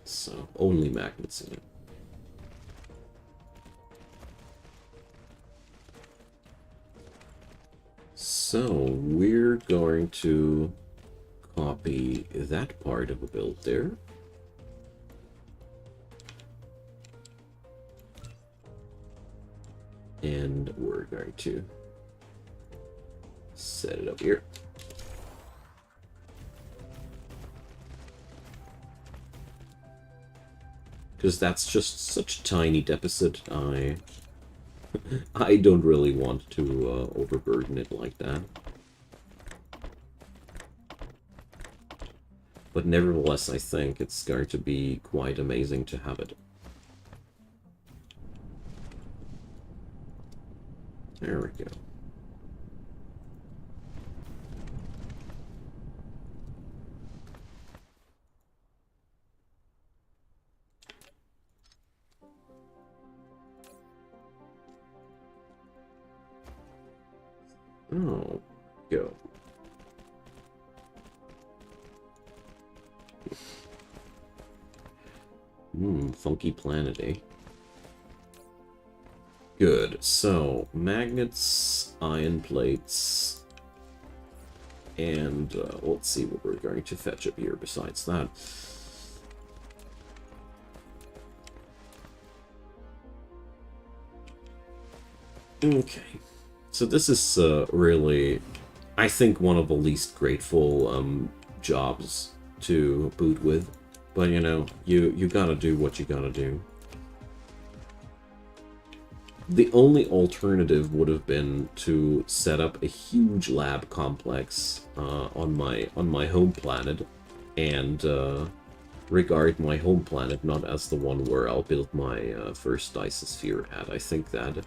So, only magnets in it. So, we're going to copy that part of a build there. And we're going to set it up here. Because that's just such a tiny deficit, I don't really want to overburden it like that. But nevertheless, I think it's going to be quite amazing to have it. There we go. Oh, go. Funky planet, eh? Good. So, magnets, iron plates, and let's see what we're going to fetch up here besides that. Okay. So this is really, I think, one of the least grateful jobs to boot with. But, you know, you gotta do what you gotta do. The only alternative would have been to set up a huge lab complex on my home planet, and regard my home planet not as the one where I'll build my first Dyson sphere at. I think that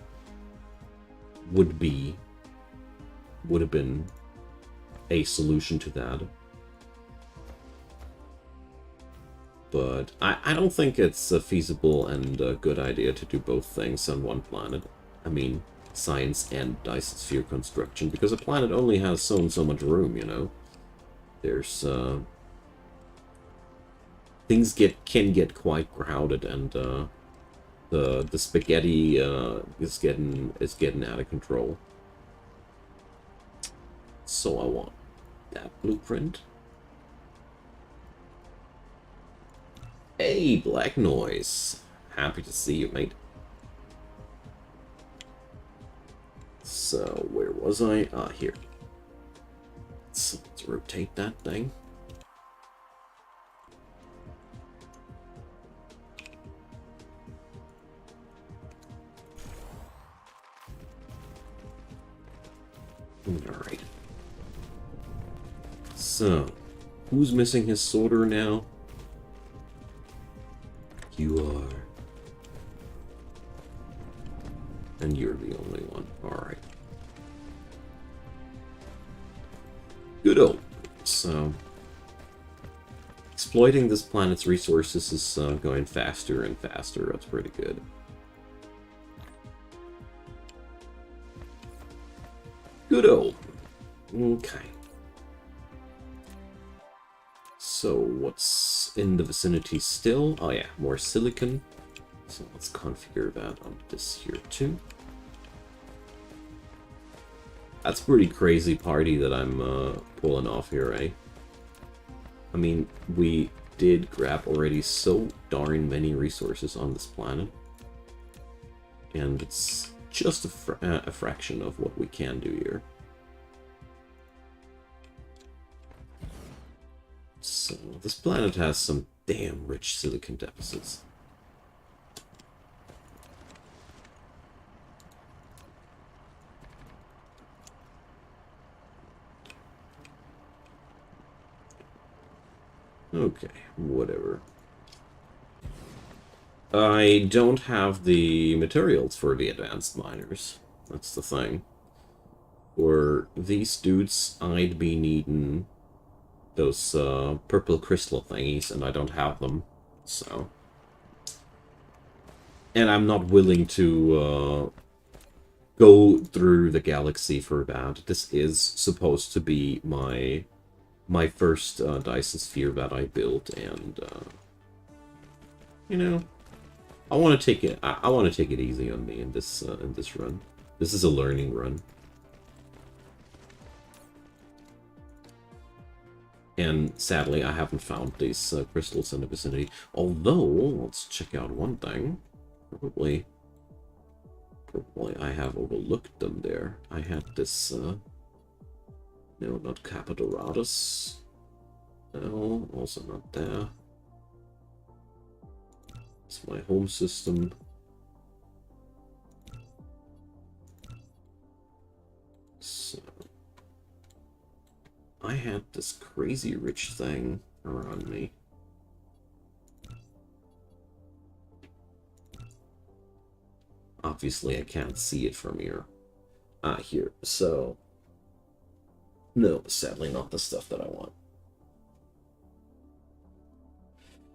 would have been a solution to that. But I don't think it's a feasible and a good idea to do both things on one planet. I mean, science and Dyson sphere construction, because a planet only has so and so much room, you know? There's, things can get quite crowded, and, the spaghetti, is getting out of control. So I want that blueprint. Hey, Black Noise. Happy to see you, mate. So, where was I? Ah, here. Let's rotate that thing. Alright. So, who's missing his sorter now? You are. And you're the only one. Alright. Good old. So, exploiting this planet's resources is going faster and faster. That's pretty good. Good old. Okay. So, what's in the vicinity still? Oh yeah, more silicon. So let's configure that on this here too. That's a pretty crazy party that I'm pulling off here, eh? I mean, we did grab already so darn many resources on this planet. And it's just a fraction of what we can do here. So, this planet has some damn rich silicon deposits. Okay, whatever. I don't have the materials for the advanced miners. That's the thing. For these dudes, I'd be needing those purple crystal thingies, and I don't have them, so And I'm not willing to go through the galaxy for that. This is supposed to be my first Dyson Sphere that I built, and you know, I want to take it. I want to take it easy on me in this run. This is a learning run. And sadly, I haven't found these crystals in the vicinity. Although, let's check out one thing. Probably I have overlooked them there. I had this, no, not Capitoratus. No, also not there. It's my home system. So, I had this crazy rich thing around me. Obviously, I can't see it from here. Here. So, no, sadly not the stuff that I want.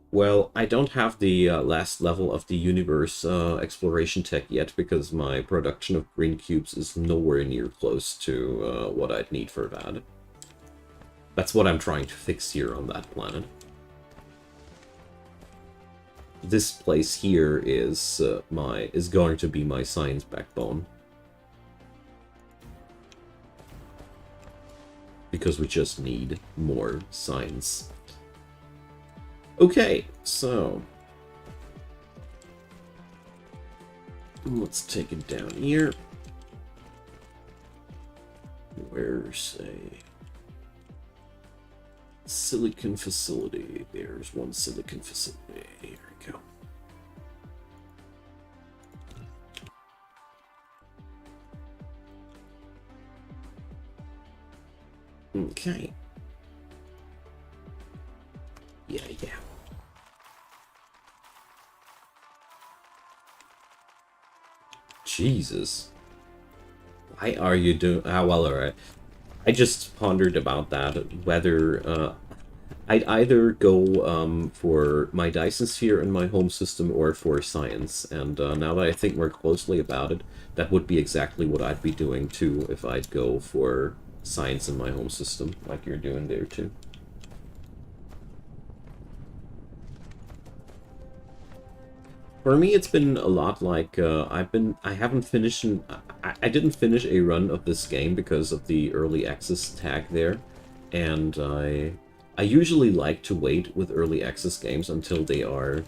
Well, I don't have the last level of the universe exploration tech yet, because my production of green cubes is nowhere near close to what I'd need for that. That's what I'm trying to fix here on that planet. This place here is going to be my science backbone, because we just need more science. Okay, so let's take it down here. Where's a silicon facility? There's one silicon facility. Here we go. Okay. Yeah. Jesus. Why are you doing... well, alright. I just pondered about that, whether I'd either go for my Dyson Sphere in my home system or for science. And now that I think more closely about it, that would be exactly what I'd be doing too if I'd go for science in my home system, like you're doing there too. For me, it's been a lot like I didn't finish a run of this game because of the early access tag there, and I usually like to wait with early access games until they are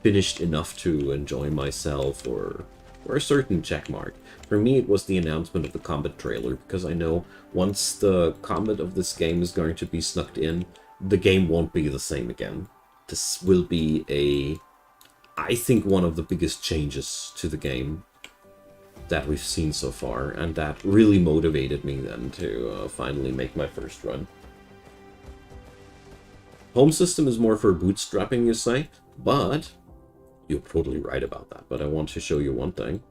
finished enough to enjoy myself or a certain checkmark. For me, it was the announcement of the combat trailer, because I know once the combat of this game is going to be snuck in, the game won't be the same again. This will be I think one of the biggest changes to the game that we've seen so far, and that really motivated me then to finally make my first run. Home system is more for bootstrapping, you say, but you're totally right about that. But I want to show you one thing.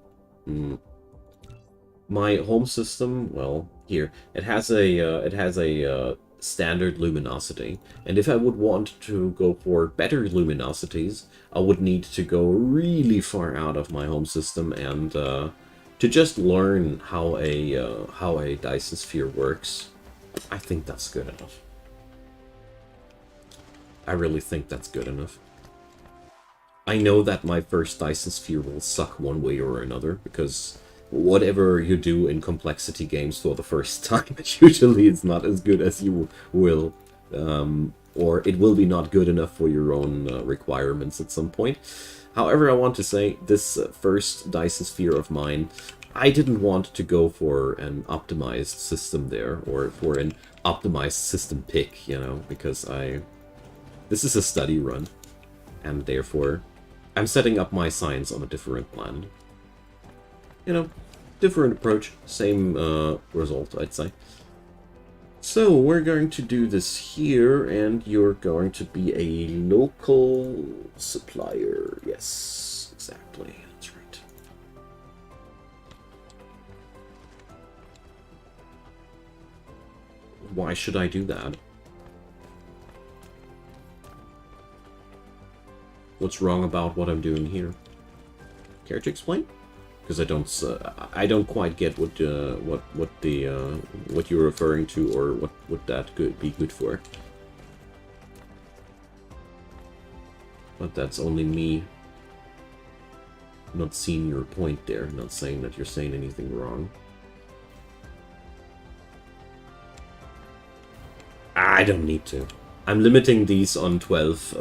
My home system, well, here it has a standard luminosity, and if I would want to go for better luminosities, I would need to go really far out of my home system and to just learn how a Dyson Sphere works. I think that's good enough. I really think that's good enough. I know that my first Dyson Sphere will suck one way or another, because whatever you do in complexity games for the first time, it usually is not as good as you will, or it will be not good enough for your own requirements at some point. However, I want to say, this first Dyson Sphere of mine, I didn't want to go for an optimized system there, or for an optimized system pick, you know, because this is a study run, and therefore I'm setting up my science on a different plan. You know, different approach, same result, I'd say. So, we're going to do this here, and you're going to be a local supplier. Yes, exactly, that's right. Why should I do that? What's wrong about what I'm doing here? Care to explain? Because I don't quite get what you're referring to, or what that could be good for. But that's only me not seeing your point there, not saying that you're saying anything wrong. I don't need to. I'm limiting these on 12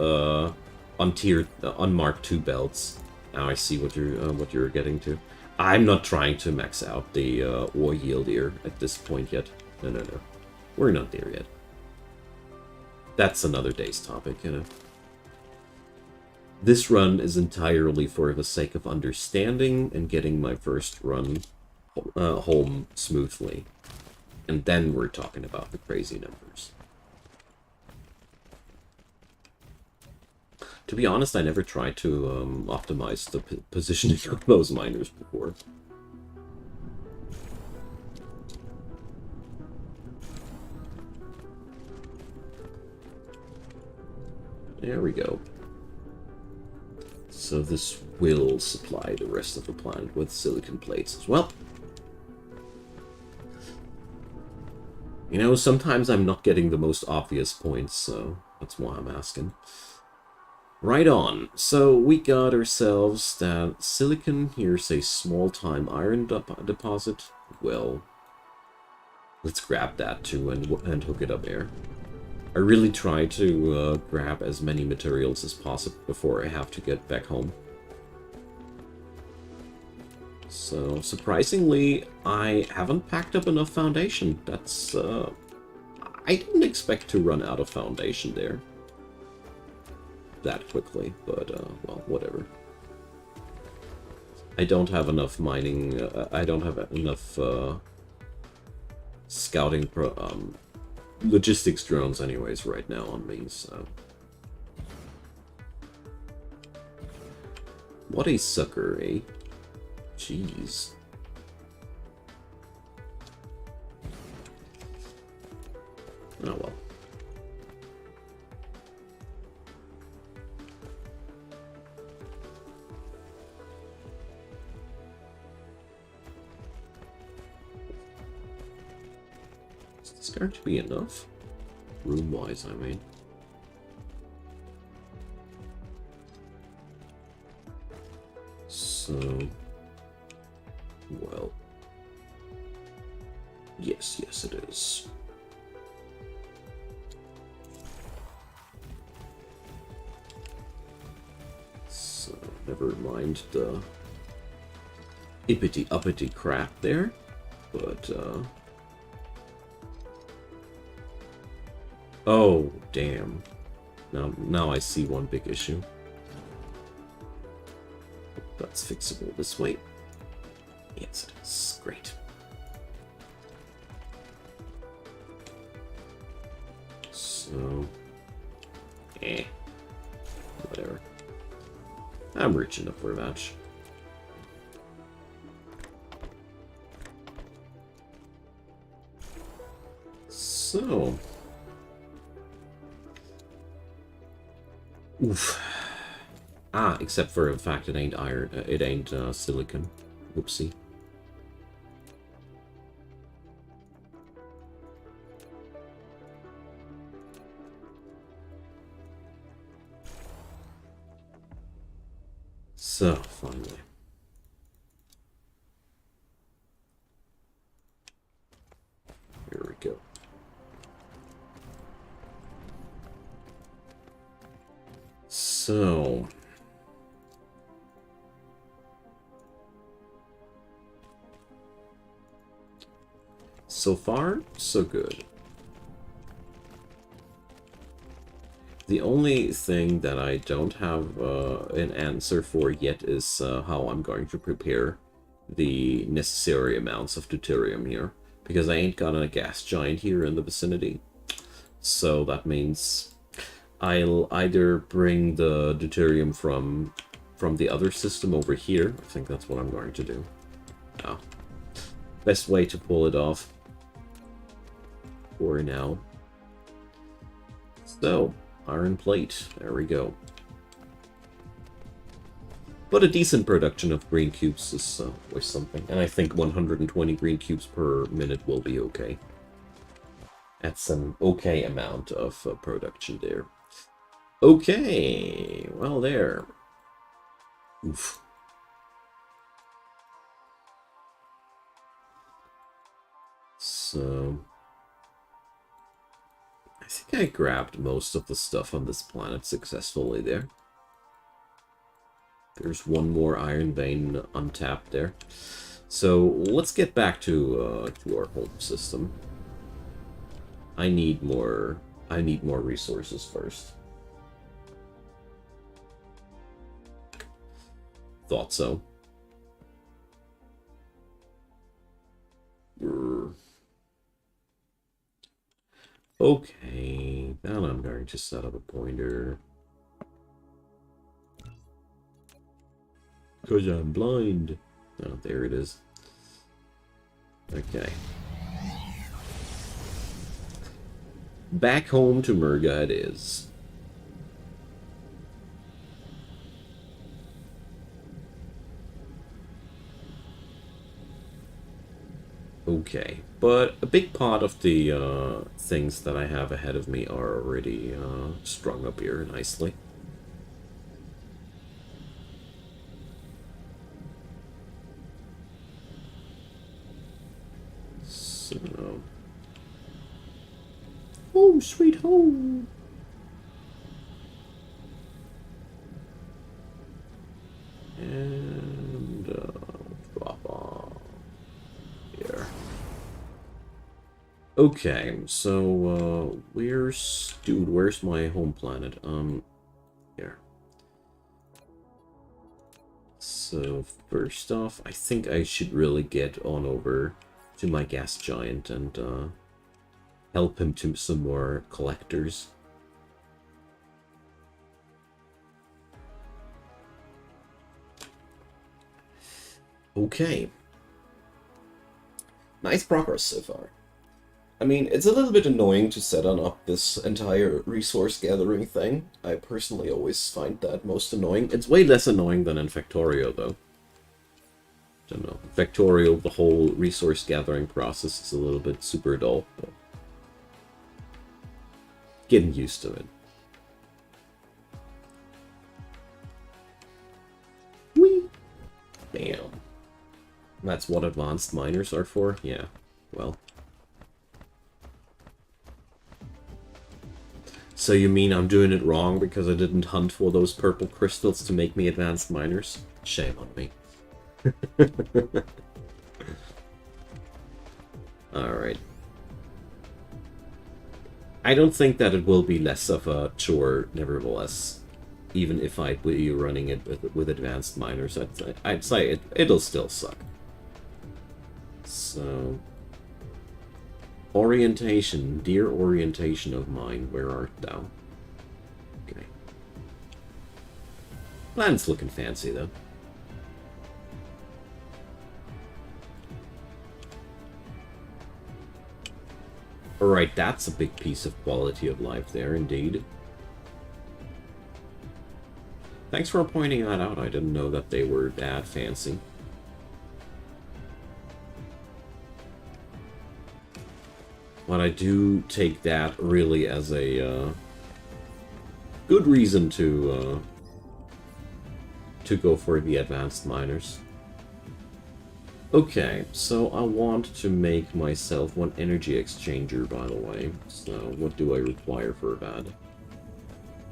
on Mark II belts. Now I see what you're getting to. I'm not trying to max out the ore yield here at this point yet. No. We're not there yet. That's another day's topic, you know. This run is entirely for the sake of understanding and getting my first run home smoothly. And then we're talking about the crazy numbers. To be honest, I never tried to optimize the positioning of those miners before. There we go. So this will supply the rest of the planet with silicon plates as well. You know, sometimes I'm not getting the most obvious points, so that's why I'm asking. Right on. So we got ourselves that silicon. Here's a small-time iron deposit. Well, let's grab that too and hook it up there. I really try to grab as many materials as possible before I have to get back home. So, surprisingly, I haven't packed up enough foundation. That's, I didn't expect to run out of foundation there that quickly, but, well, whatever. I don't have enough mining, I don't have enough, scouting, logistics drones anyways right now on me, so. What a sucker, eh? Jeez. Oh well. Is this going to be enough? Room-wise, I mean. So... well... yes, it is. So, never mind the ippity-uppity crap there, but, oh, damn. Now I see one big issue. That's fixable this way. Yes, it is. Great. So... whatever. I'm rich enough for a match. So... oof. Ah, except for the fact it ain't iron, it ain't silicon. Whoopsie. So, finally. Here we go. So... so far, so good. The only thing that I don't have an answer for yet is how I'm going to prepare the necessary amounts of deuterium here. Because I ain't got a gas giant here in the vicinity. So that means I'll either bring the deuterium from the other system over here. I think that's what I'm going to do. Oh. Best way to pull it off. For now. So, iron plate. There we go. But a decent production of green cubes is always something. And I think 120 green cubes per minute will be okay. That's an okay amount of production there. Okay, well there. Oof. So... I think I grabbed most of the stuff on this planet successfully there. There's one more iron vein untapped there. So let's get back to our home system. I need more resources first. Thought so. Okay, now I'm going to set up a pointer. Because I'm blind. Oh, there it is. Okay. Back home to Murga it is. Okay, but a big part of the things that I have ahead of me are already strung up here nicely. So... Oh, sweet home! And drop on here. Okay, so where's my home planet? Here. So first off, I think I should really get on over to my gas giant and help him to some more collectors. Okay. Nice progress so far. I mean, it's a little bit annoying to set on up this entire resource gathering thing. I personally always find that most annoying. It's way less annoying than in Factorio, though. Don't know. Factorio, the whole resource gathering process is a little bit super dull, but getting used to it. Whee! Bam. That's what advanced miners are for? Yeah, well. So you mean I'm doing it wrong because I didn't hunt for those purple crystals to make me advanced miners? Shame on me. Alright. I don't think that it will be less of a chore, nevertheless. Even if I'd be running it with advanced miners, I'd say it'll still suck. So... Orientation, dear orientation of mine, where art thou? Okay. Planet's looking fancy, though. Alright, that's a big piece of quality of life there, indeed. Thanks for pointing that out. I didn't know that they were that fancy. But I do take that really as a good reason to go for the advanced miners. Okay, so I want to make myself one energy exchanger, by the way. So what do I require for that?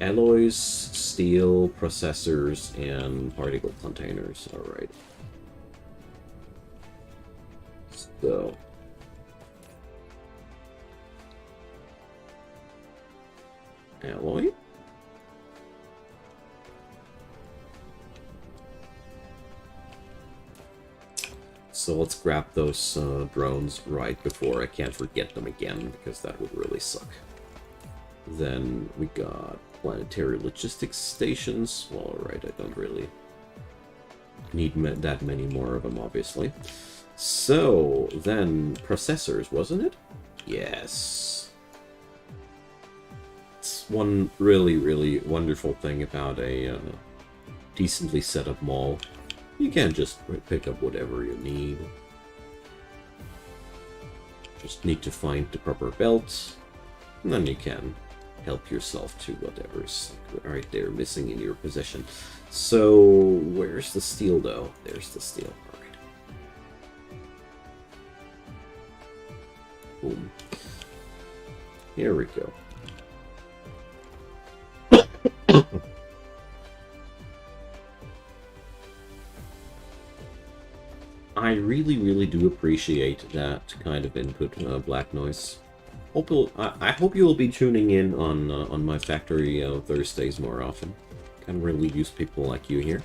Alloys, steel, processors, and particle containers. Alright. So... alloy. So let's grab those drones right before I can't forget them again, because that would really suck. Then we got planetary logistics stations. Well, alright, I don't really need that many more of them, obviously. So, then processors, wasn't it? Yes. One really, really wonderful thing about a decently set up mall. You can just pick up whatever you need. Just need to find the proper belt, and then you can help yourself to whatever's right there missing in your possession. So, where's the steel though? There's the steel. Alright. Boom. Here we go. I really do appreciate that kind of input, Black Noise. I hope you'll be tuning in on my factory Thursdays more often. Can really use people like you here.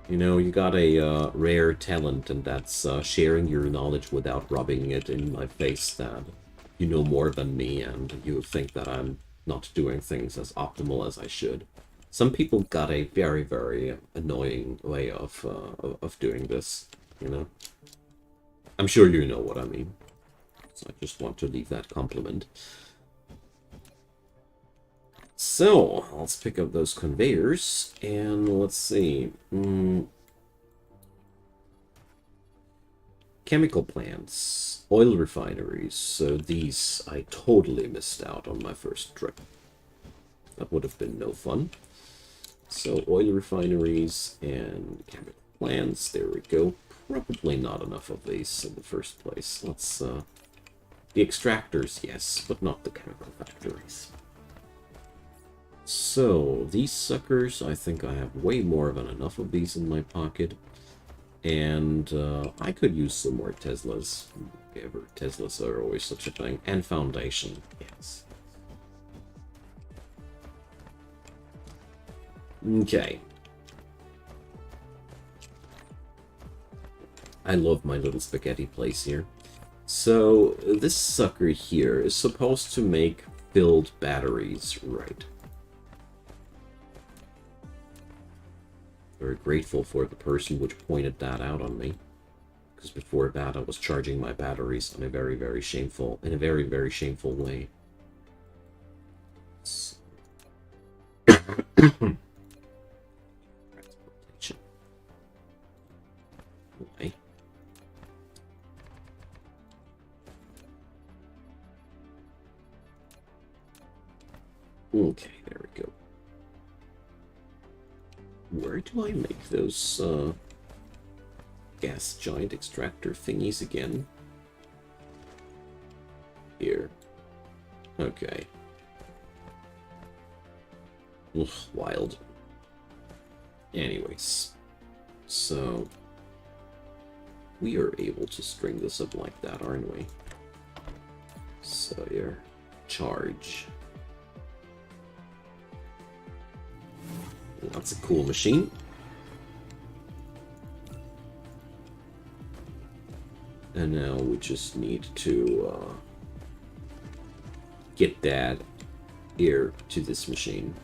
You know, you got a rare talent, and that's sharing your knowledge without rubbing it in my face that you know more than me and you think that I'm not doing things as optimal as I should. Some people got a very annoying way of doing this, you know? I'm sure you know what I mean. So I just want to leave that compliment. So, let's pick up those conveyors, and let's see. Chemical plants, oil refineries. So these I totally missed out on my first trip. That would have been no fun. So oil refineries and chemical plants, there we go. Probably not enough of these in the first place. Let's, the extractors, yes, but not the chemical factories. So, these suckers, I think I have way more than enough of these in my pocket. And I could use some more Teslas. Ever. Teslas are always such a thing. And foundation, yes. Okay. I love my little spaghetti place here. So, this sucker here is supposed to make filled batteries, right? Very grateful for the person which pointed that out on me. Because before that I was charging my batteries in a very shameful way. Transportation. Okay. Okay, there we go. Where do I make those gas giant extractor thingies again? Here. Okay. Ugh, wild. Anyways. So, we are able to string this up like that, aren't we? So here, charge. That's a cool machine. And now we just need to get that here to this machine.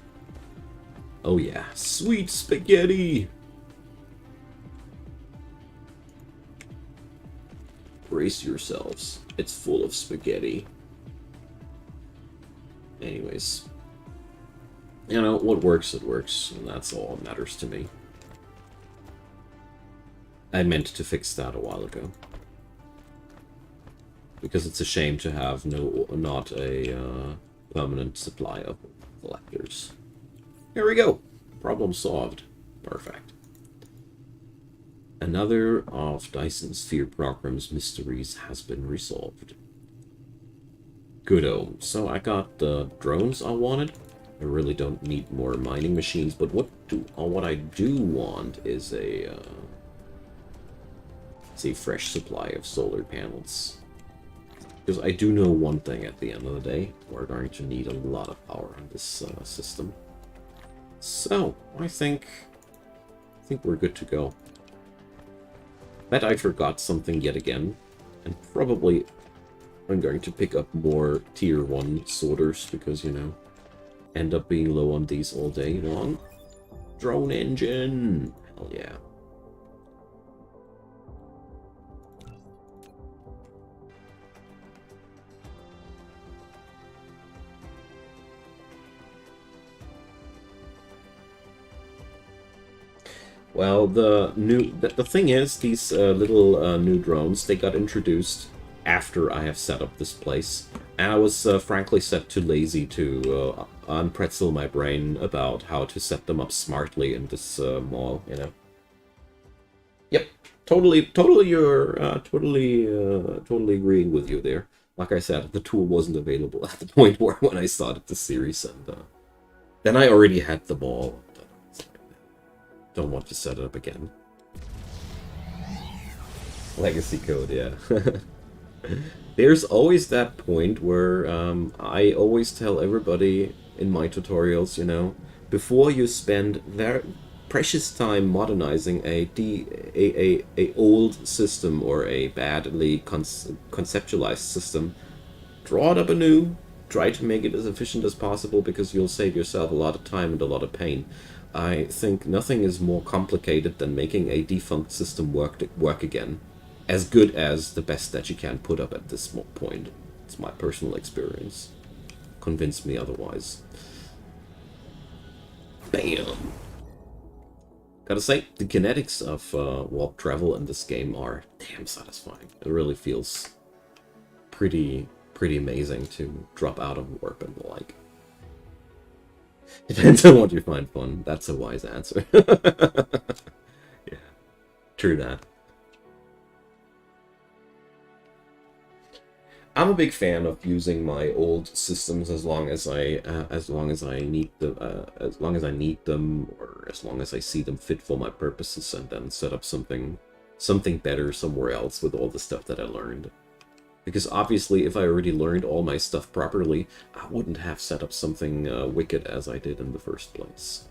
Oh yeah, sweet spaghetti! Brace yourselves. It's full of spaghetti. Anyways. You know, what works, it works, and that's all that matters to me. I meant to fix that a while ago. Because it's a shame to have not a permanent supply of collectors. Here we go! Problem solved. Perfect. Another of Dyson's Sphere program's mysteries has been resolved. Good-o. So I got the drones I wanted. I really don't need more mining machines, but what I do want is a fresh supply of solar panels. Because I do know one thing at the end of the day, we're going to need a lot of power on this system. So, I think we're good to go. Bet I forgot something yet again, and probably I'm going to pick up more tier 1 sorters, because, you know, end up being low on these all day long. Drone engine! Hell yeah. Well, the thing is, these little new drones, they got introduced after I have set up this place, and I was frankly set too lazy to unpretzel my brain about how to set them up smartly in this mall, you know. Yep, totally agreeing with you there. Like I said, the tool wasn't available at the point where when I started the series, and then I already had the mall. Don't want to set it up again. Legacy code, yeah. There's always that point where I always tell everybody in my tutorials, you know, before you spend their precious time modernizing a old system or a badly conceptualized system, draw it up anew, try to make it as efficient as possible because you'll save yourself a lot of time and a lot of pain. I think nothing is more complicated than making a defunct system work again, as good as the best that you can put up at this point. It's my personal experience. Convince me otherwise. Bam! Gotta say, the kinetics of warp travel in this game are damn satisfying. It really feels pretty amazing to drop out of warp and the like. Depends on what you find fun. That's a wise answer. Yeah, true that. I'm a big fan of using my old systems as long as I need them, or as long as I see them fit for my purposes, and then set up something better somewhere else with all the stuff that I learned. Because obviously, if I already learned all my stuff properly, I wouldn't have set up something wicked as I did in the first place.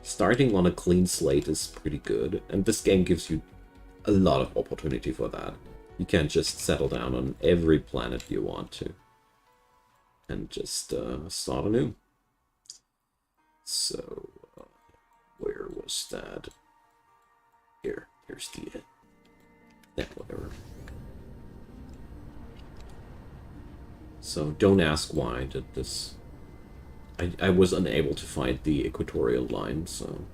Starting on a clean slate is pretty good, and this game gives you a lot of opportunity for that. You can't just settle down on every planet you want to. And just start anew. So, where was that? Here's the... yeah, whatever. So, don't ask why I did this. I was unable to find the equatorial line, so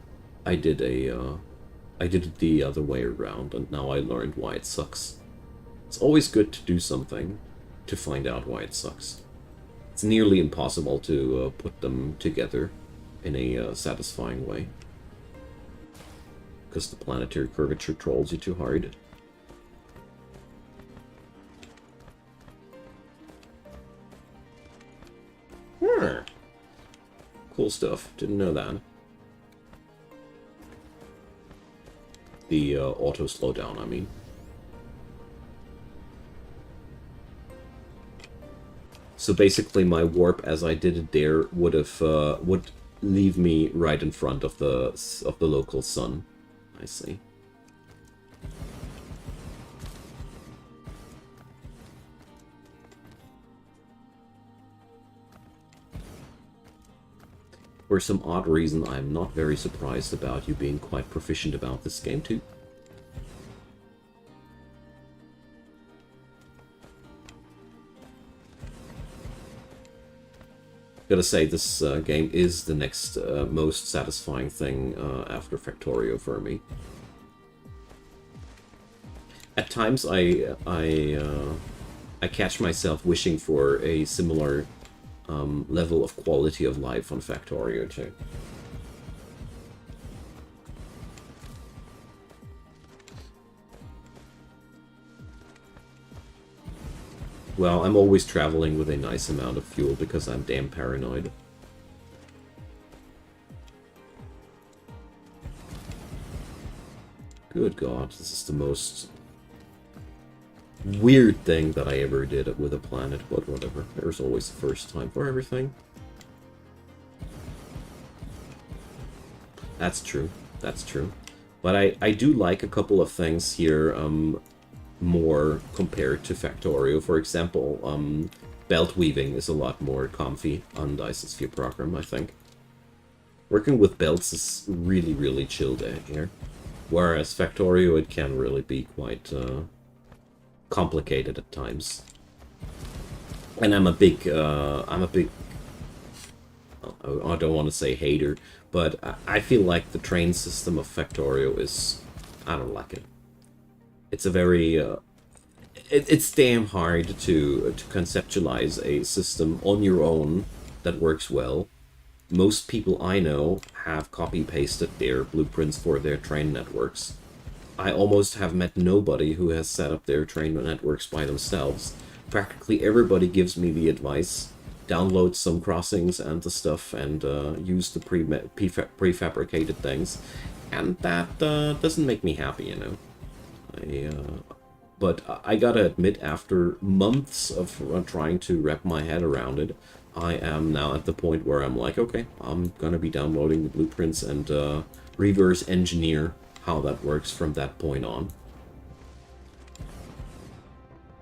I did it the other way around, and now I learned why it sucks. It's always good to do something to find out why it sucks. It's nearly impossible to put them together in a satisfying way, because the planetary curvature trolls you too hard. Cool stuff. Didn't know that. The auto slowdown, I mean. So basically, my warp, as I did it there, would leave me right in front of the local sun. I see. For some odd reason, I'm not very surprised about you being quite proficient about this game too. Gotta say, this game is the next most satisfying thing after Factorio for me. At times, I catch myself wishing for a similar level of quality of life on Factorio too. Well, I'm always traveling with a nice amount of fuel because I'm damn paranoid. Good God, this is the most weird thing that I ever did with a planet, but whatever. There's always a first time for everything. That's true. That's true. But I do like a couple of things here more compared to Factorio. For example, belt weaving is a lot more comfy on Dyson Sphere program, I think. Working with belts is really, really chilled here. Whereas Factorio, it can really be quite complicated at times. And I don't want to say hater, But I feel like the train system of Factorio is... I don't like it. It's a very... it's damn hard to conceptualize a system on your own that works well. Most people I know have copy-pasted their blueprints for their train networks. I almost have met nobody who has set up their train networks by themselves. Practically everybody gives me the advice, download some crossings and the stuff, and use the prefabricated things. And that doesn't make me happy, you know. But I gotta admit, after months of trying to wrap my head around it, I am now at the point where I'm like, okay, I'm gonna be downloading the blueprints and reverse engineer how that works from that point on.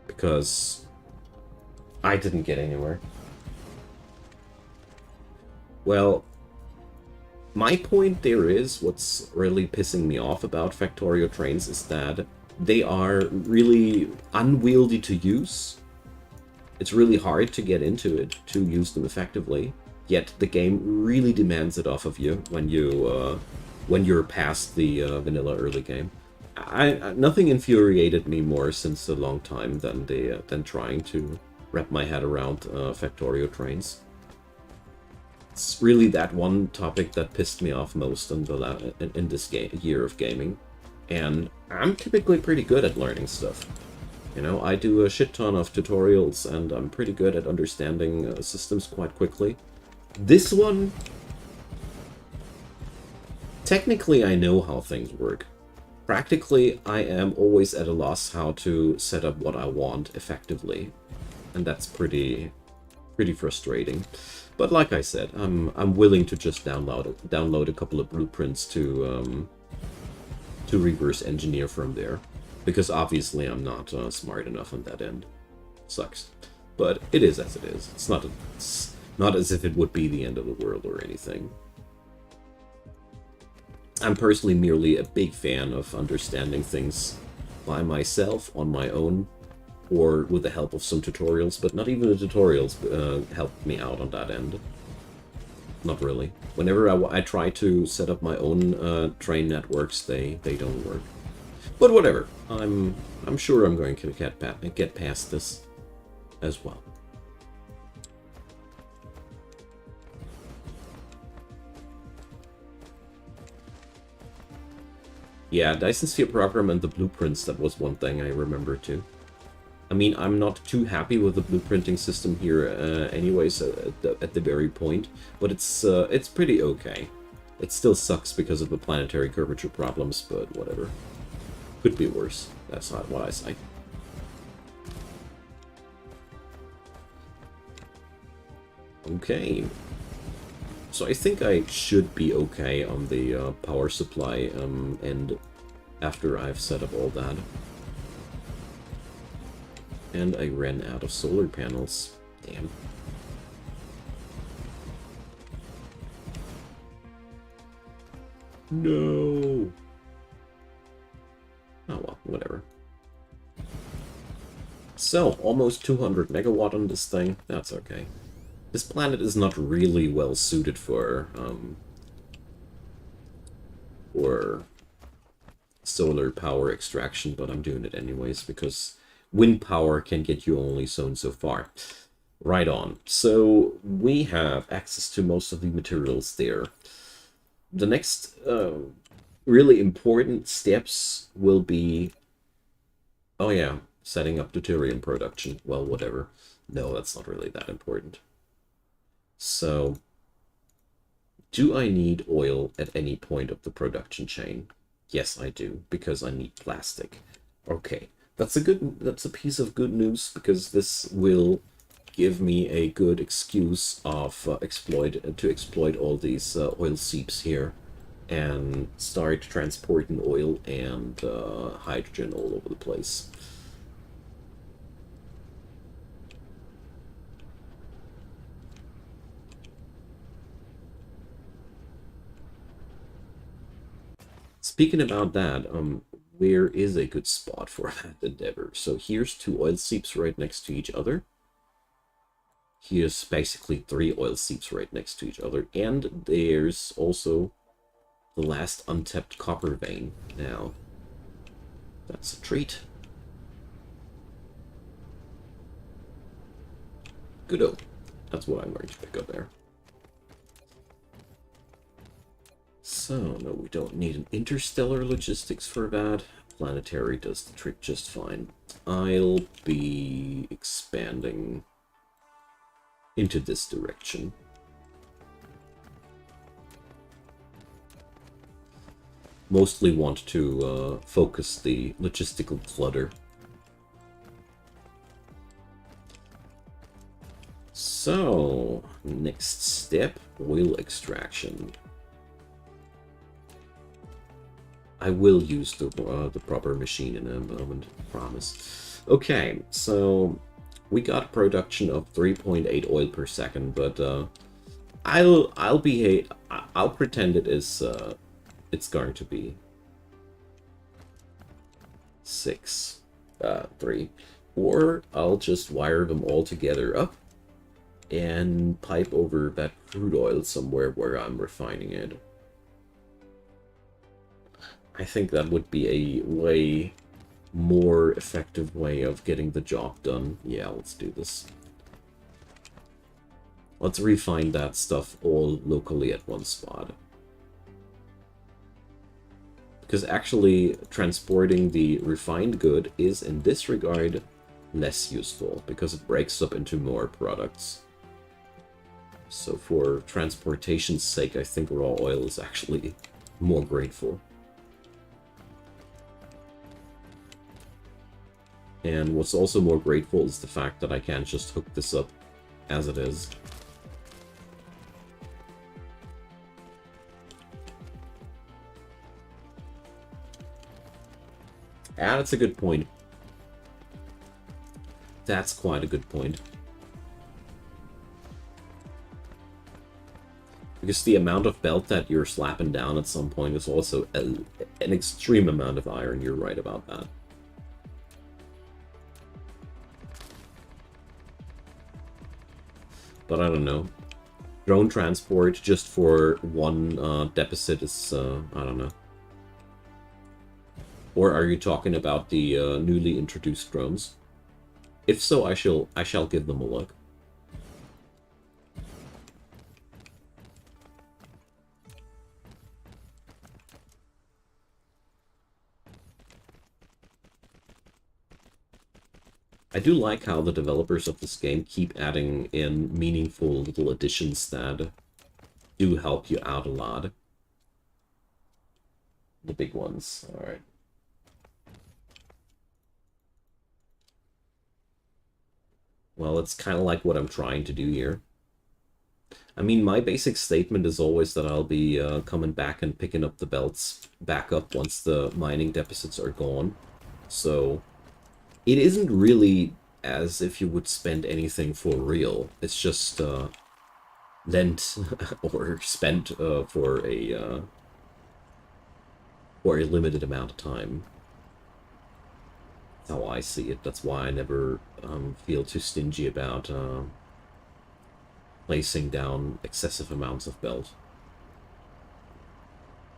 Because I didn't get anywhere. Well, my point there is, what's really pissing me off about Factorio trains is that they are really unwieldy to use. It's really hard to get into it, to use them effectively. Yet the game really demands it off of you when you're past the vanilla early game. Nothing infuriated me more since a long time than trying to wrap my head around Factorio trains. It's really that one topic that pissed me off most in this year of gaming. And I'm typically pretty good at learning stuff. You know, I do a shit ton of tutorials, and I'm pretty good at understanding systems quite quickly. This one... Technically, I know how things work. Practically, I am always at a loss how to set up what I want effectively. And that's pretty frustrating. But like I said, I'm willing to just download a couple of blueprints to reverse engineer from there, because obviously I'm not smart enough on that end. Sucks, but it is as it is. It's not as if it would be the end of the world or anything. I'm personally merely a big fan of understanding things by myself, on my own, or with the help of some tutorials, but not even the tutorials helped me out on that end. Not really. Whenever I try to set up my own train networks, they don't work. But whatever. I'm sure I'm going to get past this as well. Yeah, Dyson Sphere program and the blueprints, that was one thing I remember too. I mean, I'm not too happy with the blueprinting system here anyways at the very point, but it's pretty okay. It still sucks because of the planetary curvature problems, but whatever. Could be worse. That's not what I say. Okay. So I think I should be okay on the power supply end after I've set up all that. And I ran out of solar panels. Damn. No! Oh well, whatever. So, almost 200 megawatt on this thing. That's okay. This planet is not really well suited for solar power extraction, but I'm doing it anyways because wind power can get you only so far. Right on. So we have access to most of the materials there. The next really important steps will be... Oh yeah, setting up deuterium production. Well, whatever. No, that's not really that important. So, do I need oil at any point of the production chain? Yes, I do, because I need plastic. Okay, that's a piece of good news, because this will give me a good excuse of to exploit all these oil seeps here and start transporting oil and hydrogen all over the place. Speaking about that, where is a good spot for that endeavor? So here's two oil seeps right next to each other. Here's basically 3 oil seeps right next to each other. And there's also the last untapped copper vein. Now, that's a treat. Good-o. That's what I'm going to pick up there. So, no, we don't need an interstellar logistics for that. Planetary does the trick just fine. I'll be expanding into this direction. Mostly want to focus the logistical clutter. So, next step, oil extraction. I will use the proper machine in a moment, I promise. Okay, so we got production of 3.8 oil per second, but I'll pretend it is it's going to be 3, or I'll just wire them all together up and pipe over that crude oil somewhere where I'm refining it. I think that would be a way more effective way of getting the job done. Yeah, let's do this. Let's refine that stuff all locally at one spot. Because actually, transporting the refined good is, in this regard, less useful, because it breaks up into more products. So for transportation's sake, I think raw oil is actually more grateful. And what's also more grateful is the fact that I can't just hook this up as it is. Ah, that's a good point. That's quite a good point. Because the amount of belt that you're slapping down at some point is also an extreme amount of iron. You're right about that. But I don't know. Drone transport just for one deposit is, I don't know. Or are you talking about the newly introduced drones? If so, I shall give them a look. I do like how the developers of this game keep adding in meaningful little additions that do help you out a lot. The big ones, alright. Well, it's kind of like what I'm trying to do here. I mean, my basic statement is always that I'll be coming back and picking up the belts back up once the mining deficits are gone. So it isn't really as if you would spend anything for real. It's just lent or spent for a limited amount of time. That's how I see it. That's why I never feel too stingy about placing down excessive amounts of belt.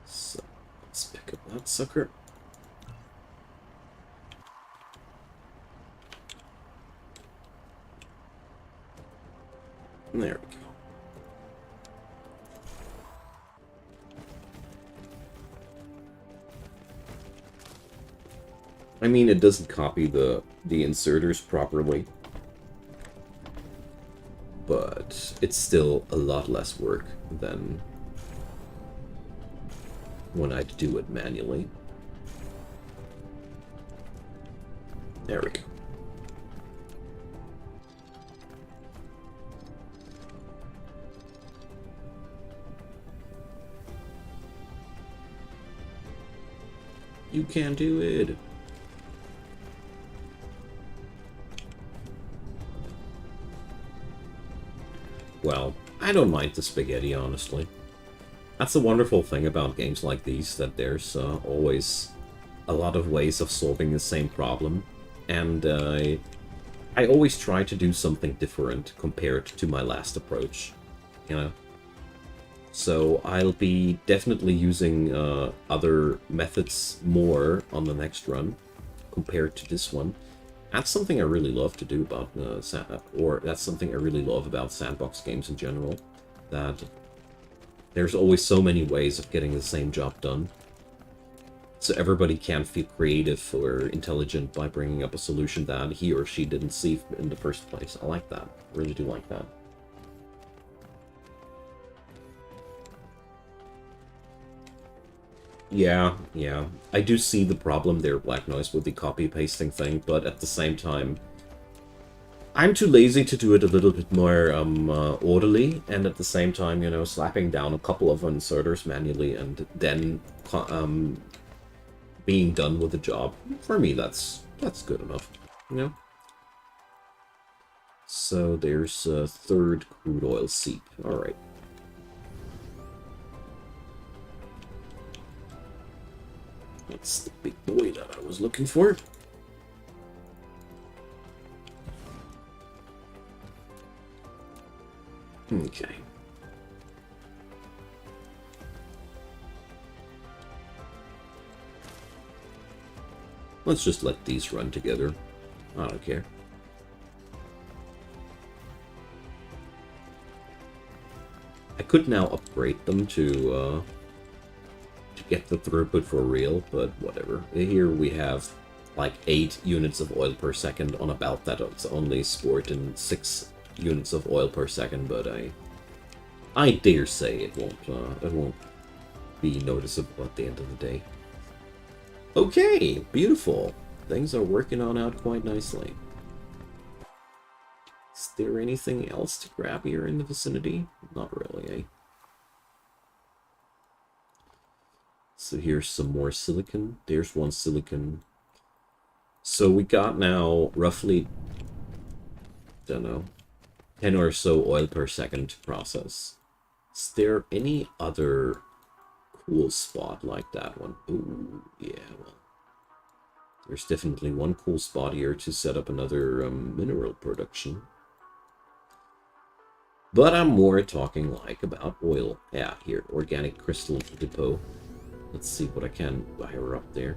So let's pick up that sucker. There we go. I mean, it doesn't copy the inserters properly, but it's still a lot less work than when I'd do it manually. There we go. You can do it. Well, I don't mind the spaghetti, honestly. That's the wonderful thing about games like these, that there's always a lot of ways of solving the same problem. And I always try to do something different compared to my last approach, you know? So I'll be definitely using other methods more on the next run compared to this one. That's something I really love to do about that's something I really love about sandbox games in general. That there's always so many ways of getting the same job done. So everybody can feel creative or intelligent by bringing up a solution that he or she didn't see in the first place. I like that. I really do like that. Yeah. I do see the problem there, Black Noise, with the copy-pasting thing, but at the same time, I'm too lazy to do it a little bit more orderly, and at the same time, you know, slapping down a couple of inserters manually and then being done with the job. For me, that's good enough, you know? So there's a third crude oil seep. Alright. That's the big boy that I was looking for. Okay. Let's just let these run together. I don't care. I could now upgrade them to get the throughput for real, but whatever. Here we have like 8 units of oil per second on a belt that's only scored in 6 units of oil per second, but I dare say it won't be noticeable at the end of the day. Okay, beautiful. Things are working on out quite nicely. Is there anything else to grab here in the vicinity? Not really, eh? So here's some more silicon. There's one silicon. So we got now roughly, don't know, 10 or so oil per second to process. Is there any other cool spot like that one? Ooh, yeah, well, there's definitely one cool spot here to set up another mineral production. But I'm more talking like about oil. Yeah, here, organic crystal depot. Let's see what I can wire up there.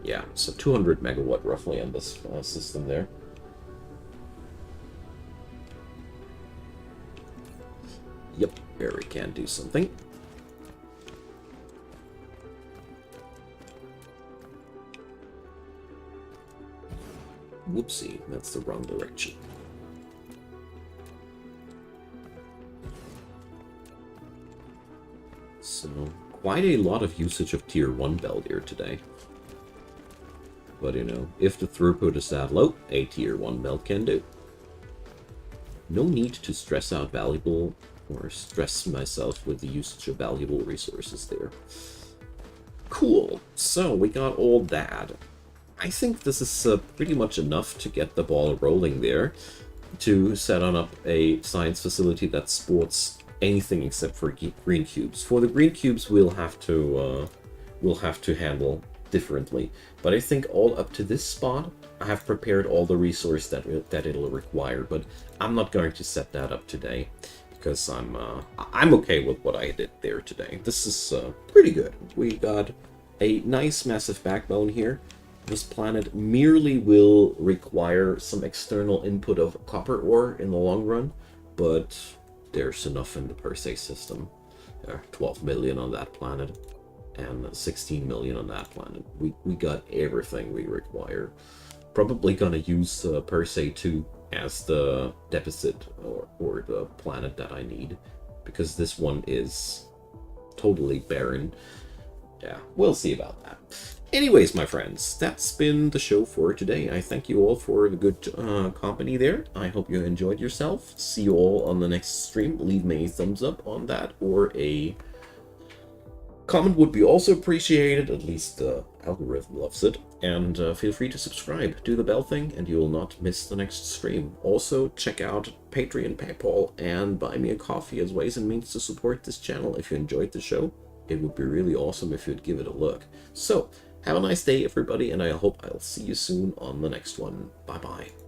Yeah, so 200 megawatt roughly on this system there. Yep, there we can do something. Whoopsie, that's the wrong direction. So, quite a lot of usage of tier 1 belt here today. But you know, if the throughput is that low, a tier 1 belt can do. No need to stress out valuable or stress myself with the usage of valuable resources there. Cool, so we got all that. I think this is pretty much enough to get the ball rolling there, to set on up a science facility that sports anything except for green cubes. For the green cubes, we'll have to handle differently. But I think all up to this spot, I have prepared all the resource that it'll require. But I'm not going to set that up today because I'm okay with what I did there today. This is pretty good. We got a nice massive backbone here. This planet merely will require some external input of copper ore in the long run, but there's enough in the per se system. 12 million on that planet and 16 million on that planet. We got everything we require. Probably gonna use per se 2 as the deficit or the planet that I need, because this one is totally barren. Yeah, we'll see about that. Anyways, my friends, that's been the show for today. I thank you all for the good company there. I hope you enjoyed yourself. See you all on the next stream. Leave me a thumbs up on that, or a comment would be also appreciated. At least the algorithm loves it. And feel free to subscribe. Do the bell thing, and you will not miss the next stream. Also, check out Patreon, PayPal, and Buy Me a Coffee as ways and means to support this channel. If you enjoyed the show, it would be really awesome if you'd give it a look. So, Have a nice day, everybody, and I hope I'll see you soon on the next one. Bye-bye.